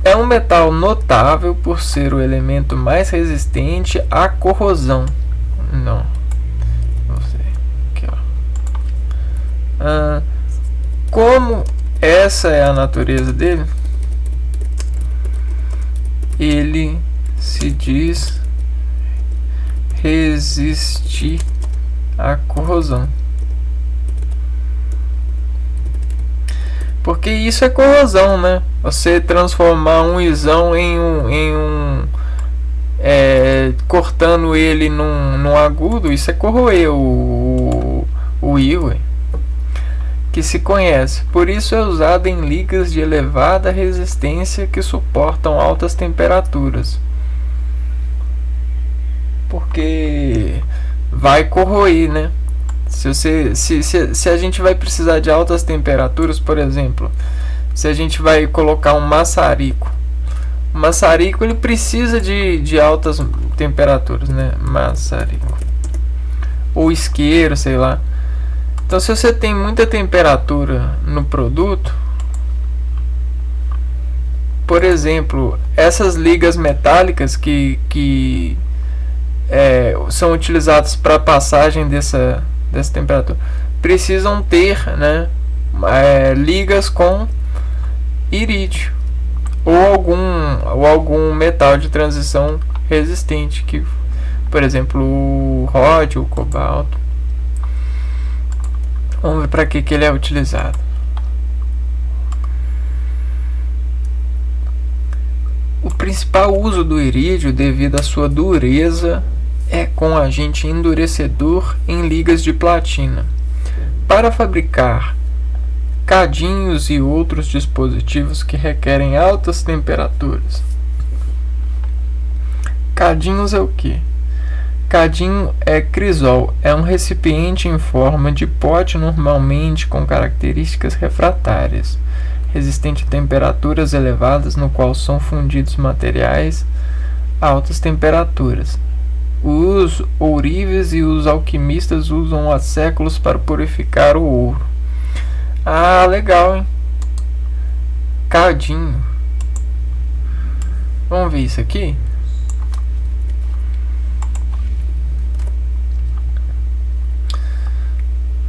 É um metal notável por ser o elemento mais resistente à corrosão. Não sei. Aqui, ó. Como essa é a natureza dele, ele se diz resistir à corrosão. Porque isso é corrosão, né? Você transformar um isão em um cortando ele num agudo, isso é corroer o íon que se conhece. Por isso é usado em ligas de elevada resistência que suportam altas temperaturas. Porque vai corroer, né? Se a gente vai precisar de altas temperaturas, por exemplo, se a gente vai colocar um maçarico, o maçarico ele precisa de altas temperaturas, né? Maçarico ou isqueiro, sei lá. Então, se você tem muita temperatura no produto, por exemplo, essas ligas metálicas que são utilizadas para passagem dessa temperatura, precisam ter, né, ligas com irídio ou algum metal de transição resistente, que, por exemplo, o ródio, o cobalto. Vamos ver para que ele é utilizado. O principal uso do irídio, devido à sua dureza, é com agente endurecedor em ligas de platina. Para fabricar cadinhos e outros dispositivos que requerem altas temperaturas. Cadinhos é o que? Cadinho é crisol, é um recipiente em forma de pote, normalmente com características refratárias, resistente a temperaturas elevadas, no qual são fundidos materiais a altas temperaturas. Os ourives e os alquimistas usam há séculos para purificar o ouro. Ah, legal, hein? Cadinho. Vamos ver isso aqui?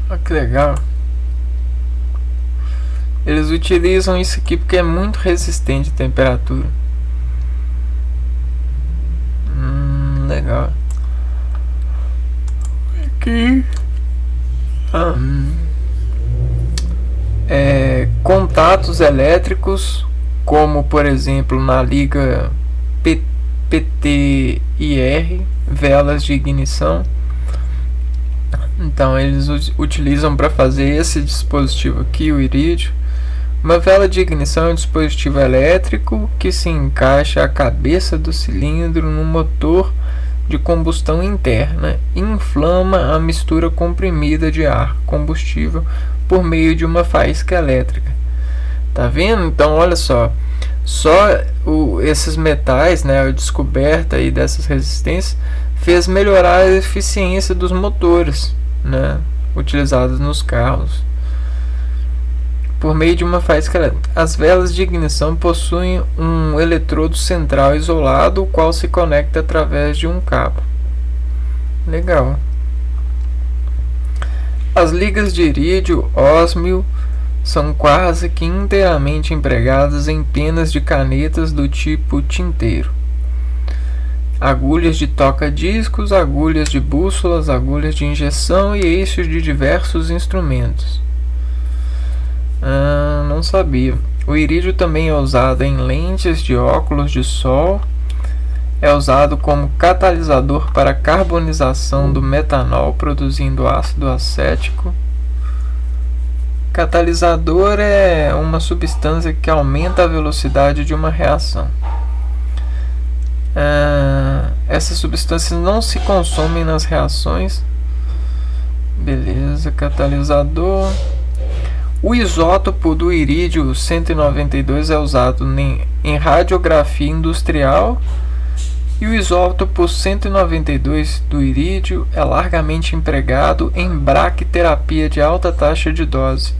Olha que legal. Eles utilizam isso aqui porque é muito resistente à temperatura. Legal. Aqui. Contatos elétricos, como por exemplo na liga PTIR, velas de ignição. Então eles utilizam para fazer esse dispositivo aqui, o irídio. Uma vela de ignição é um dispositivo elétrico que se encaixa à cabeça do cilindro no motor de combustão interna e inflama a mistura comprimida de ar combustível por meio de uma faísca elétrica. Tá vendo? Então olha só esses metais, né, a descoberta aí dessas resistências fez melhorar a eficiência dos motores, né, utilizados nos carros por meio de uma faísca elétrica. As velas de ignição possuem um eletrodo central isolado, o qual se conecta através de um cabo. Legal. As ligas de irídio ósmio são quase que inteiramente empregadas em penas de canetas do tipo tinteiro, agulhas de toca-discos, agulhas de bússolas, agulhas de injeção e eixos de diversos instrumentos. Não sabia. O irídio também é usado em lentes de óculos de sol. É usado como catalisador para a carbonização do metanol, produzindo ácido acético. Catalisador é uma substância que aumenta a velocidade de uma reação. Essas substâncias não se consomem nas reações. Beleza, catalisador. O isótopo do irídio 192 é usado em radiografia industrial, e o isótopo 192 do irídio é largamente empregado em braquiterapia de alta taxa de dose,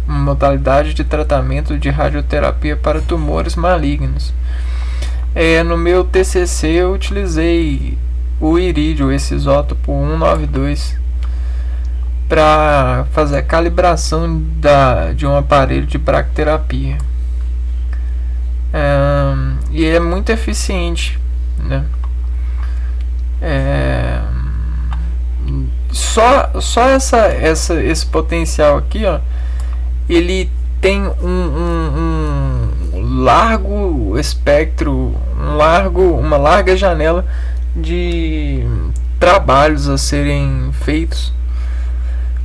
uma modalidade de tratamento de radioterapia para tumores malignos. No meu TCC eu utilizei o irídio, esse isótopo 192, para fazer a calibração de um aparelho de braquiterapia. E é muito eficiente, né? só esse potencial aqui, ó, ele tem um largo espectro, uma larga janela de trabalhos a serem feitos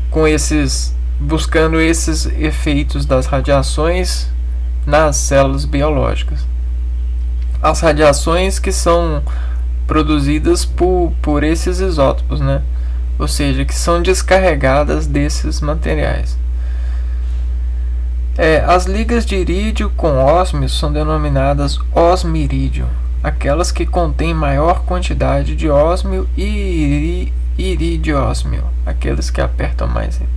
com buscando esses efeitos das radiações nas células biológicas. As radiações que são produzidas por esses isótopos, né? Ou seja, que são descarregadas desses materiais. As ligas de irídio com ósmio são denominadas osmirídio, aquelas que contêm maior quantidade de ósmio, e iridiósmio, aqueles que apertam mais irídio.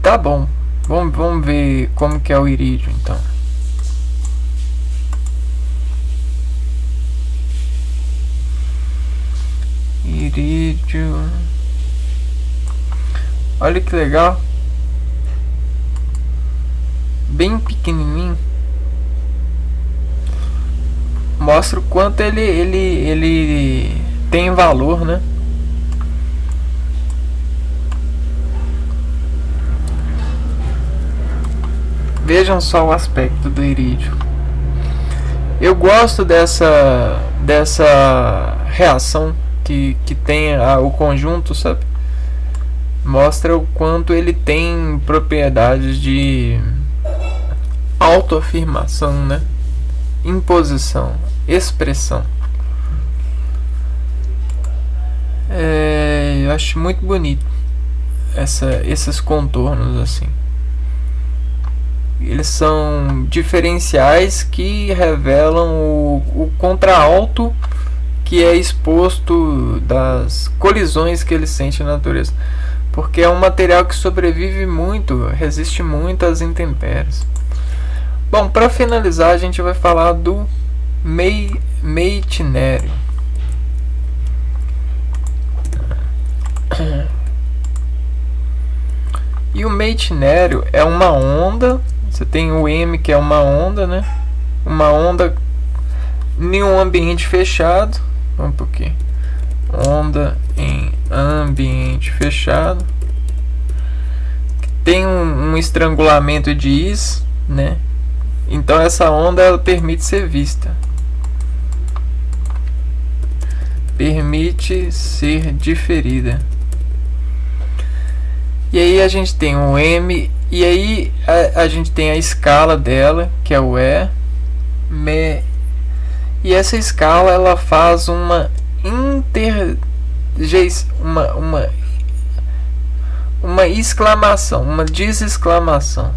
Tá bom. Vamos ver como que é o irídio, então. Irídio. Olha que legal. Bem pequenininho. Mostra o quanto ele tem valor, né? Vejam só o aspecto do irídio. Eu gosto dessa reação que tem o conjunto, sabe? Mostra o quanto ele tem propriedades de autoafirmação, né? Imposição, expressão. Eu acho muito bonito esses contornos assim. Eles são diferenciais que revelam o contralto que é exposto das colisões que ele sente na natureza. Porque é um material que sobrevive muito, resiste muito às intempéries. Bom, para finalizar, a gente vai falar do meitnério. E o meitnério é uma onda. Você tem o M, que é uma onda, né? Uma onda em um ambiente fechado. Vamos por quê? Onda em ambiente fechado. Tem um estrangulamento de is, né? Então essa onda ela permite ser vista. Permite ser diferida. E aí a gente tem o M. E aí a gente tem a escala dela, que é o E, Me. E essa escala ela faz uma exclamação, uma desexclamação.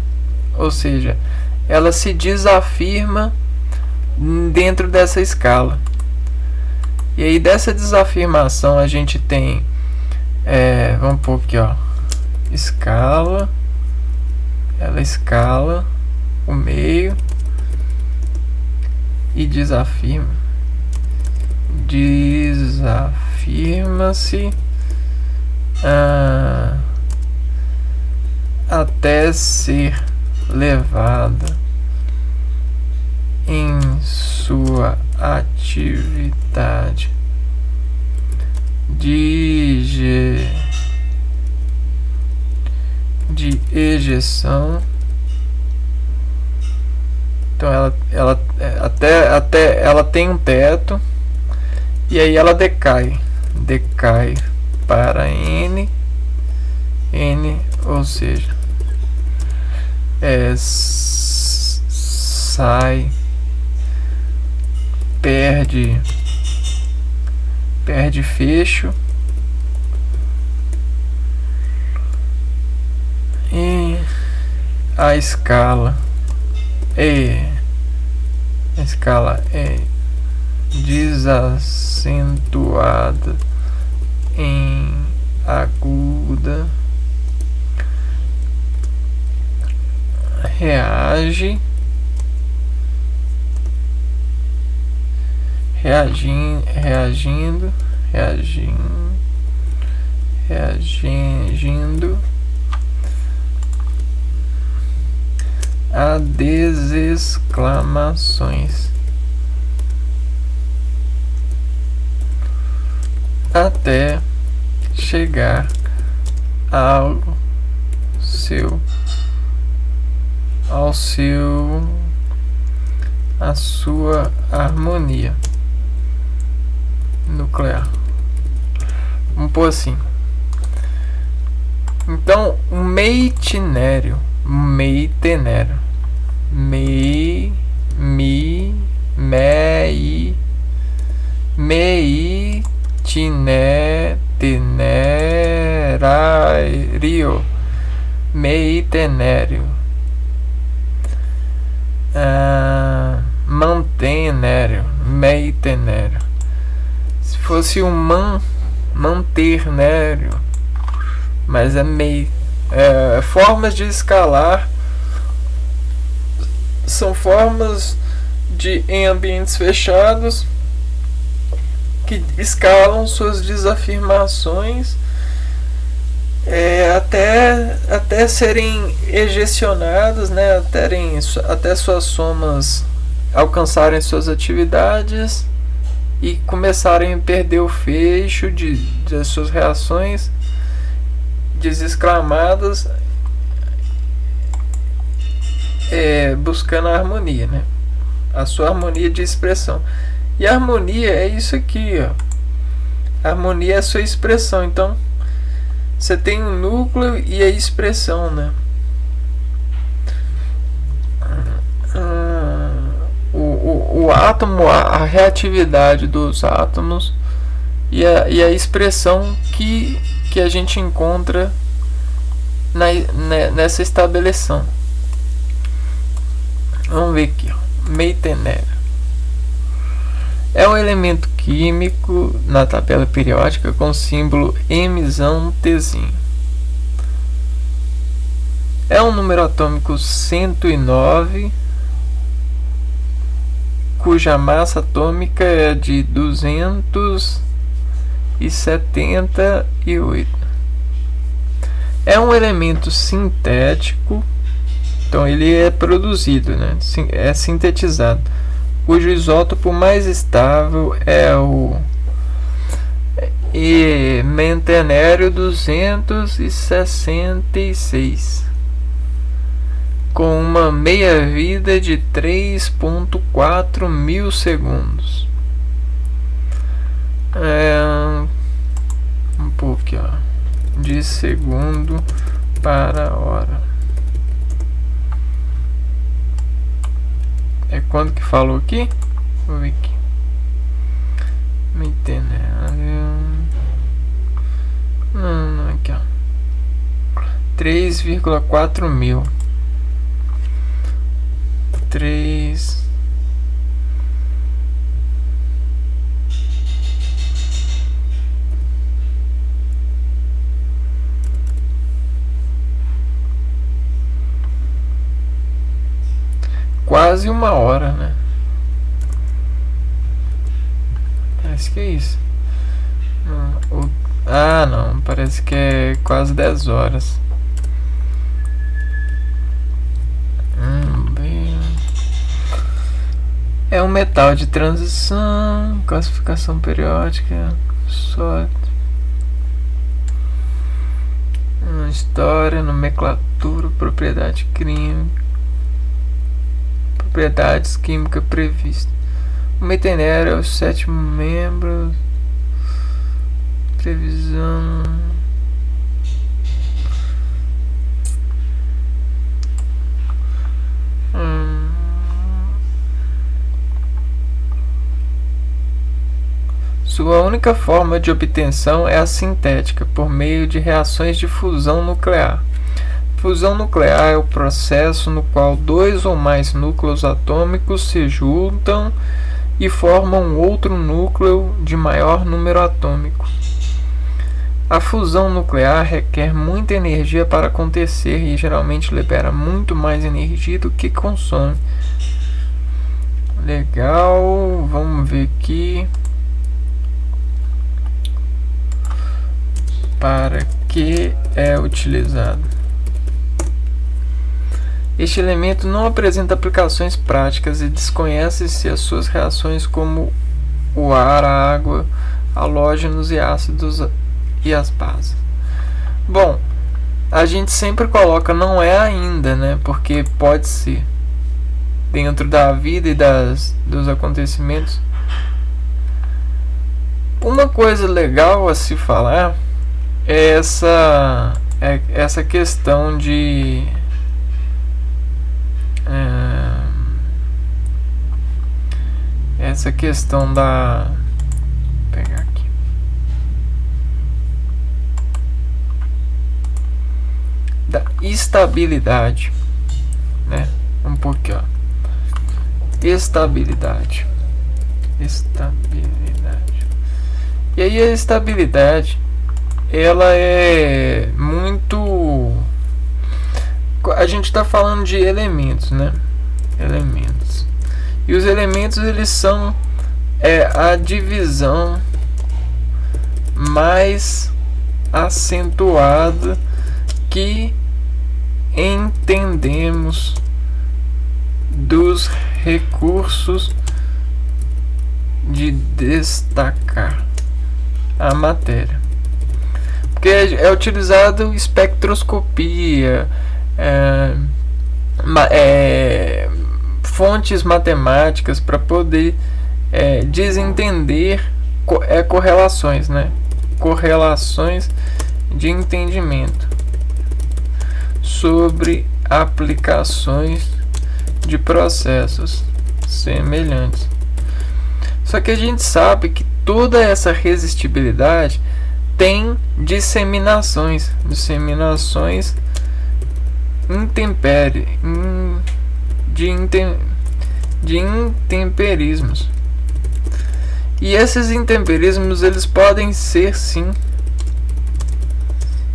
Ou seja, ela se desafirma dentro dessa escala. E aí dessa desafirmação a gente tem vamos pôr aqui, ó, escala. Ela escala o meio e desafirma. Desafirma-se até ser levada em sua atividade de ejeção. Então ela tem um teto e aí ela decai para N, ou seja, sai, perde fecho e a escala é desacentuada em aguda, reagindo a desexclamações. até chegar ao a sua harmonia nuclear. Vamos pôr assim. Então, o meitenério, meitenério. Se fosse um manternério, mas é formas de escalar são formas em ambientes fechados que escalam suas desafirmações até serem ejecionadas, né, até suas somas alcançarem suas atividades e começarem a perder o fecho de suas reações desesclamadas, buscando a harmonia, né? A sua harmonia de expressão. E a harmonia é isso aqui, ó. A harmonia é a sua expressão. Então, você tem o núcleo e a expressão, né? O átomo, a reatividade dos átomos e a expressão que a gente encontra nessa estabeleção. Vamos ver aqui, ó. Meitenério é um elemento químico na tabela periódica com símbolo Mzão Tzinho. É um número atômico 109, cuja massa atômica é de 278. É um elemento sintético, então ele é produzido, né? É sintetizado, cujo isótopo mais estável é o meitenério 266, com uma meia-vida de 3,4 mil segundos. Um pouco, ó, de segundo para hora. É quanto que falou aqui? Vou ver aqui. Meitenério. Não, aqui, ó. 3,4 mil. 3. Quase uma hora, né? Parece que é isso. Não, parece que é quase 10 horas. É um metal de transição, classificação periódica, sólido. História, nomenclatura, propriedades químicas previstas. O meitenério é o 7º membro. Previsão. Sua única forma de obtenção é a sintética, por meio de reações de fusão nuclear. Fusão nuclear é o processo no qual dois ou mais núcleos atômicos se juntam e formam outro núcleo de maior número atômico. A fusão nuclear requer muita energia para acontecer e geralmente libera muito mais energia do que consome. Legal, vamos ver aqui. Para que é utilizado? Este elemento não apresenta aplicações práticas e desconhece-se as suas reações como o ar, a água, halógenos e ácidos e as bases. Bom, a gente sempre coloca não é ainda, né? Porque pode ser dentro da vida e dos acontecimentos. Uma coisa legal a se falar é essa questão de essa questão da vou pegar aqui da estabilidade, né? Um pouquinho, ó. Estabilidade. E aí a estabilidade, ela é muito... A gente está falando de elementos, né? Elementos. E os elementos, eles são a divisão mais acentuada que entendemos dos recursos de destacar a matéria, porque é utilizado espectroscopia, fontes matemáticas para poder desentender correlações, né? Correlações de entendimento sobre aplicações de processos semelhantes. Só que a gente sabe que toda essa resistibilidade tem disseminações de intemperismos. E esses intemperismos, eles podem ser sim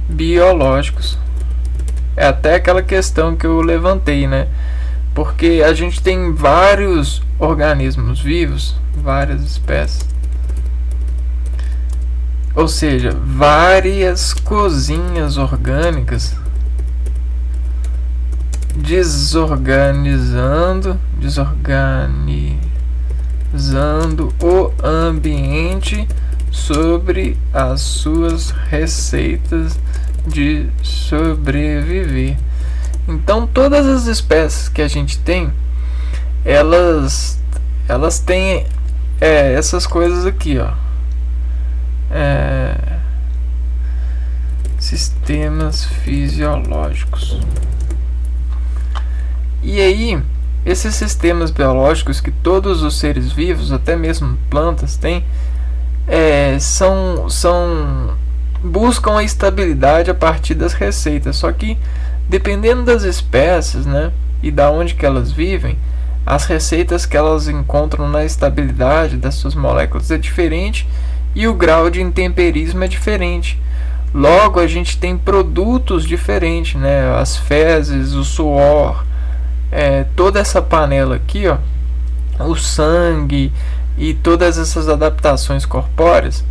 biológicos. É até aquela questão que eu levantei, né? Porque a gente tem vários organismos vivos, várias espécies, ou seja, várias cozinhas orgânicas desorganizando o ambiente sobre as suas receitas de sobreviver. Então todas as espécies que a gente tem, elas têm essas coisas aqui, ó. Sistemas fisiológicos. E aí, esses sistemas biológicos que todos os seres vivos, até mesmo plantas, têm, buscam a estabilidade a partir das receitas. Só que, dependendo das espécies, né, e da onde que elas vivem, as receitas que elas encontram na estabilidade das suas moléculas é diferente e o grau de intemperismo é diferente. Logo, a gente tem produtos diferentes, né? As fezes, o suor, toda essa panela aqui, ó, o sangue e todas essas adaptações corpóreas,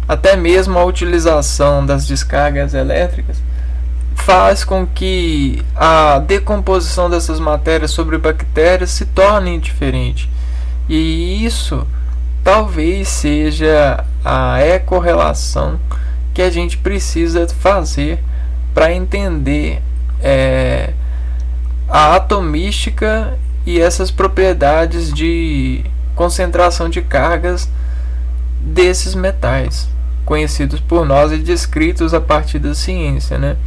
até mesmo a utilização das descargas elétricas, faz com que a decomposição dessas matérias sobre bactérias se torne diferente. E isso talvez seja a ecorrelação que a gente precisa fazer para entender a atomística e essas propriedades de concentração de cargas desses metais, conhecidos por nós e descritos a partir da ciência, né?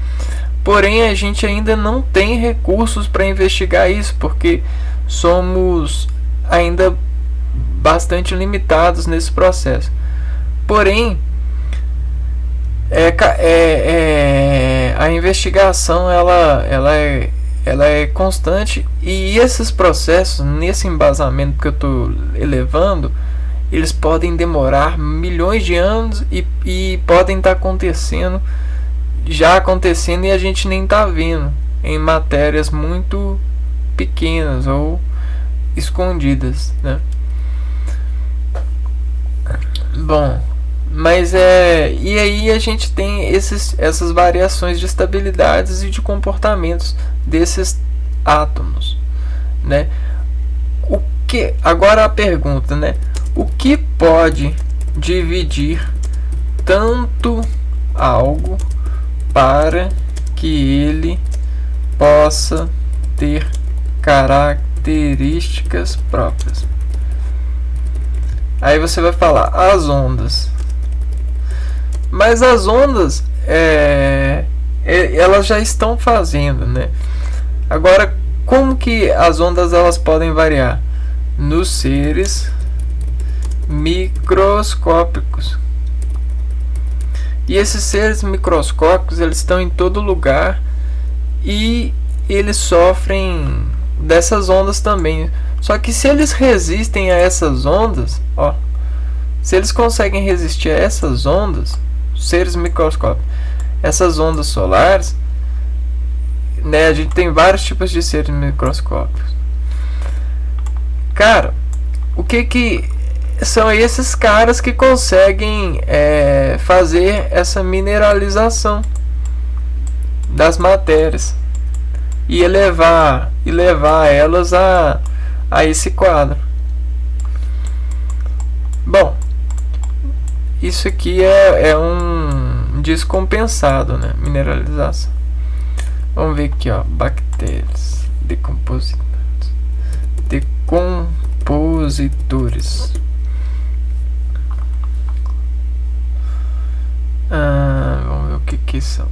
Porém, a gente ainda não tem recursos para investigar isso, porque somos ainda bastante limitados nesse processo. Porém, a investigação ela é constante, e esses processos, nesse embasamento que eu estou elevando, eles podem demorar milhões de anos e podem estar já acontecendo e a gente nem está vendo, em matérias muito pequenas ou escondidas, né? Bom, mas e aí a gente tem essas variações de estabilidades e de comportamentos desses átomos, né? Agora a pergunta, né? O que pode dividir tanto algo para que ele possa ter características próprias. Aí você vai falar as ondas, mas as ondas elas já estão fazendo, né? Agora, como que as ondas elas podem variar? Nos seres microscópicos. E esses seres microscópicos eles estão em todo lugar e eles sofrem dessas ondas também. Só que se eles resistem a essas ondas, se eles conseguem resistir a essas ondas, seres microscópicos, essas ondas solares, né, a gente tem vários tipos de seres microscópicos. Cara, o que são esses caras que conseguem fazer essa mineralização das matérias e levar elas a esse quadro. Bom, isso aqui é um descompensado, né? Mineralização. Vamos ver aqui, bactérias, decompositores. Vamos ver o que são.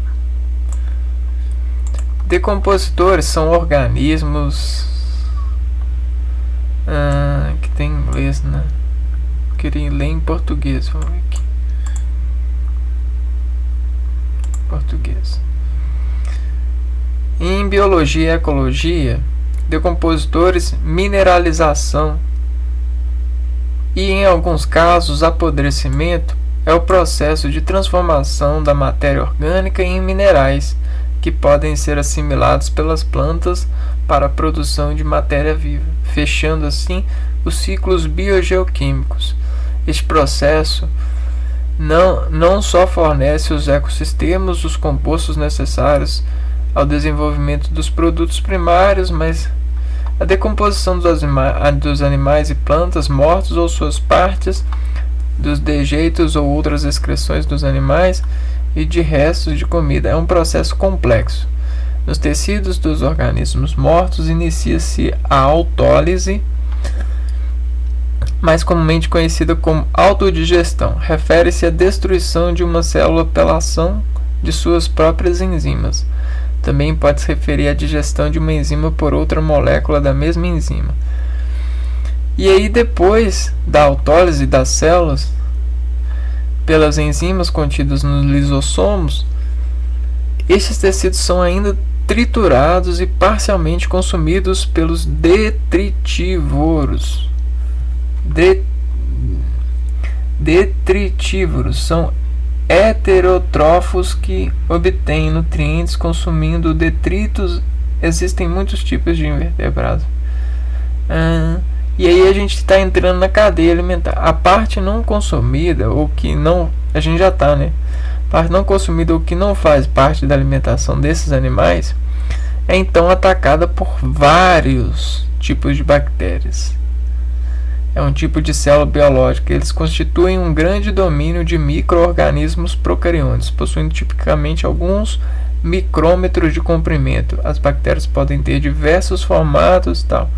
Decompositores são organismos que tem em inglês, né? Queria ler em português. Vamos ver aqui. Português. Em biologia e ecologia, decompositores, mineralização e, em alguns casos, apodrecimento é o processo de transformação da matéria orgânica em minerais que podem ser assimilados pelas plantas para a produção de matéria viva, fechando assim os ciclos biogeoquímicos. Este processo não só fornece aos ecossistemas os compostos necessários ao desenvolvimento dos produtos primários, mas a decomposição dos animais e plantas mortos ou suas partes, dos dejeitos ou outras excreções dos animais e de restos de comida é um processo complexo. Nos tecidos dos organismos mortos inicia-se a autólise, mais comumente conhecida como autodigestão. Refere-se à destruição de uma célula pela ação de suas próprias enzimas. Também pode se referir à digestão de uma enzima por outra molécula da mesma enzima. E aí, depois da autólise das células pelas enzimas contidas nos lisossomos, estes tecidos são ainda triturados e parcialmente consumidos pelos detritívoros. Detritívoros são heterótrofos que obtêm nutrientes consumindo detritos. Existem muitos tipos de invertebrados. E aí a gente está entrando na cadeia alimentar. A parte não consumida, ou que não... A gente já está, né? A parte não consumida, ou que não faz parte da alimentação desses animais, é então atacada por vários tipos de bactérias. É um tipo de célula biológica. Eles constituem um grande domínio de micro-organismos procariontes, possuindo tipicamente alguns micrômetros de comprimento. As bactérias podem ter diversos formatos e tal.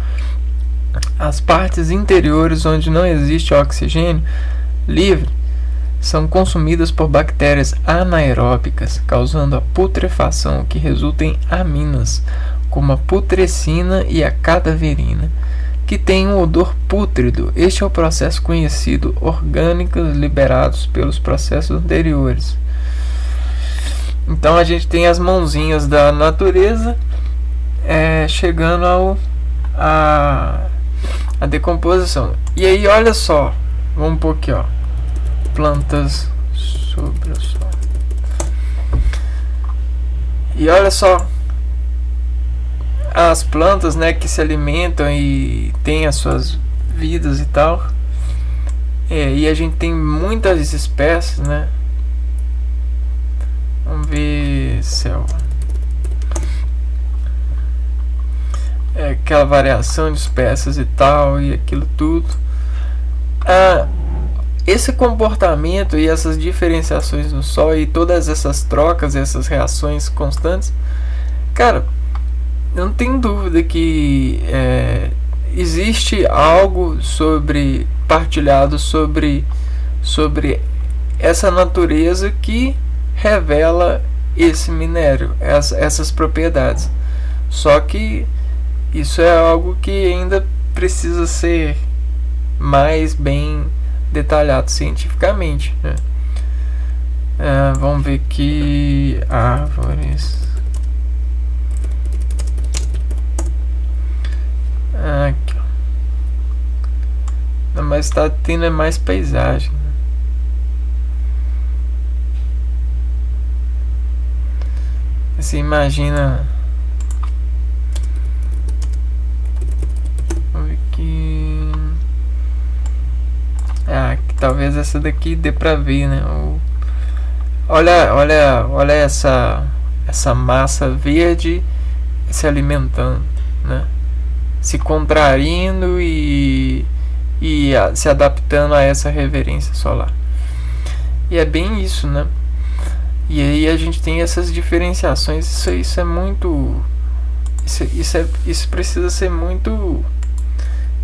As partes interiores, onde não existe oxigênio livre, são consumidas por bactérias anaeróbicas, causando a putrefação, que resulta em aminas, como a putrescina e a cadaverina, que têm um odor pútrido. Este é o processo conhecido orgânicos liberados pelos processos anteriores. Então a gente tem as mãozinhas da natureza chegando a decomposição. E aí, olha só, vamos pôr aqui, plantas sobre o sol. E olha só, as plantas, né, que se alimentam e têm as suas vidas e tal. E a gente tem muitas espécies, né? Vamos ver selva. Aquela variação de espécies e tal, e aquilo tudo. esse comportamento e essas diferenciações no Sol e todas essas trocas, essas reações constantes, cara, eu não tenho dúvida que existe algo partilhado sobre essa natureza que revela esse minério, essas propriedades. Só que isso é algo que ainda precisa ser mais bem detalhado cientificamente, né? Vamos ver aqui, árvores. Aqui, ó. Mas está tendo mais paisagem, né? Você imagina. Vamos ver aqui. Que talvez essa daqui dê pra ver, né? Olha essa massa verde se alimentando, né? Se contraindo e se adaptando a essa reverência solar. E é bem isso, né? E aí a gente tem essas diferenciações. Isso é muito. Isso precisa ser muito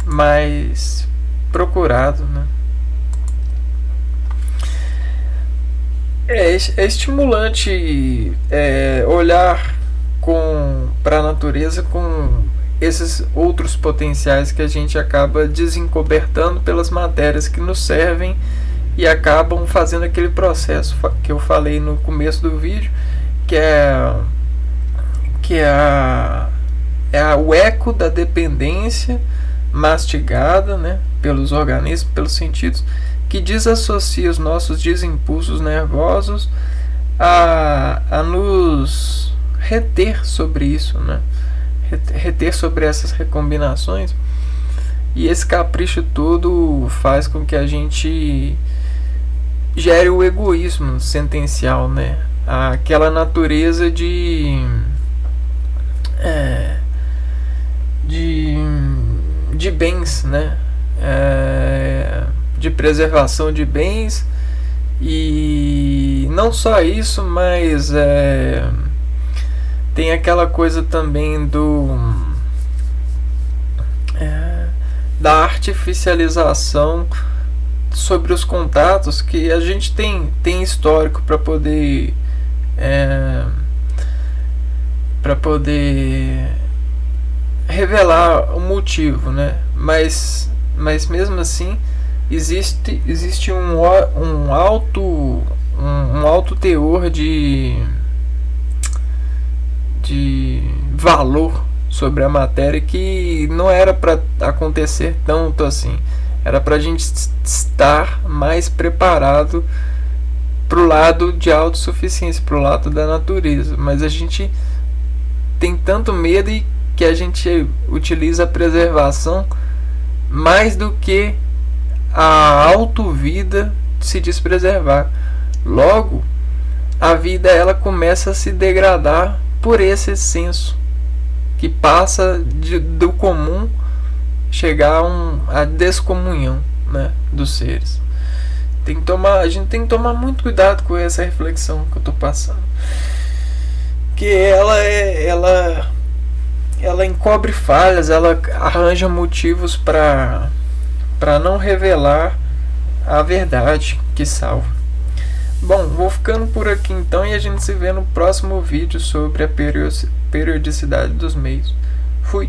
mais procurado, né? É estimulante olhar para a natureza com esses outros potenciais que a gente acaba desencobertando pelas matérias que nos servem e acabam fazendo aquele processo que eu falei no começo do vídeo, que é o eco da dependência mastigada, né, pelos organismos, pelos sentidos, que desassocia os nossos desimpulsos nervosos a nos reter sobre isso, né? Reter sobre essas recombinações. E esse capricho todo faz com que a gente gere o egoísmo sentencial, né? Aquela natureza de bens, né? De preservação de bens. E não só isso, mas tem aquela coisa também da artificialização sobre os contatos, que a gente tem histórico para poder revelar o motivo, né? Mas mesmo assim existe um alto teor de valor sobre a matéria, que não era para acontecer tanto assim. Era para a gente estar mais preparado pro lado de autossuficiência, pro lado da natureza. Mas a gente tem tanto medo que a gente utiliza a preservação mais do que a autovida se despreservar. Logo, a vida ela começa a se degradar por esse senso que passa do comum chegar a descomunhão, né, dos seres. A gente tem que tomar muito cuidado com essa reflexão que eu estou passando, que ela encobre falhas, ela arranja motivos para não revelar a verdade que salva. Bom, vou ficando por aqui então, e a gente se vê no próximo vídeo sobre a periodicidade dos meios. Fui!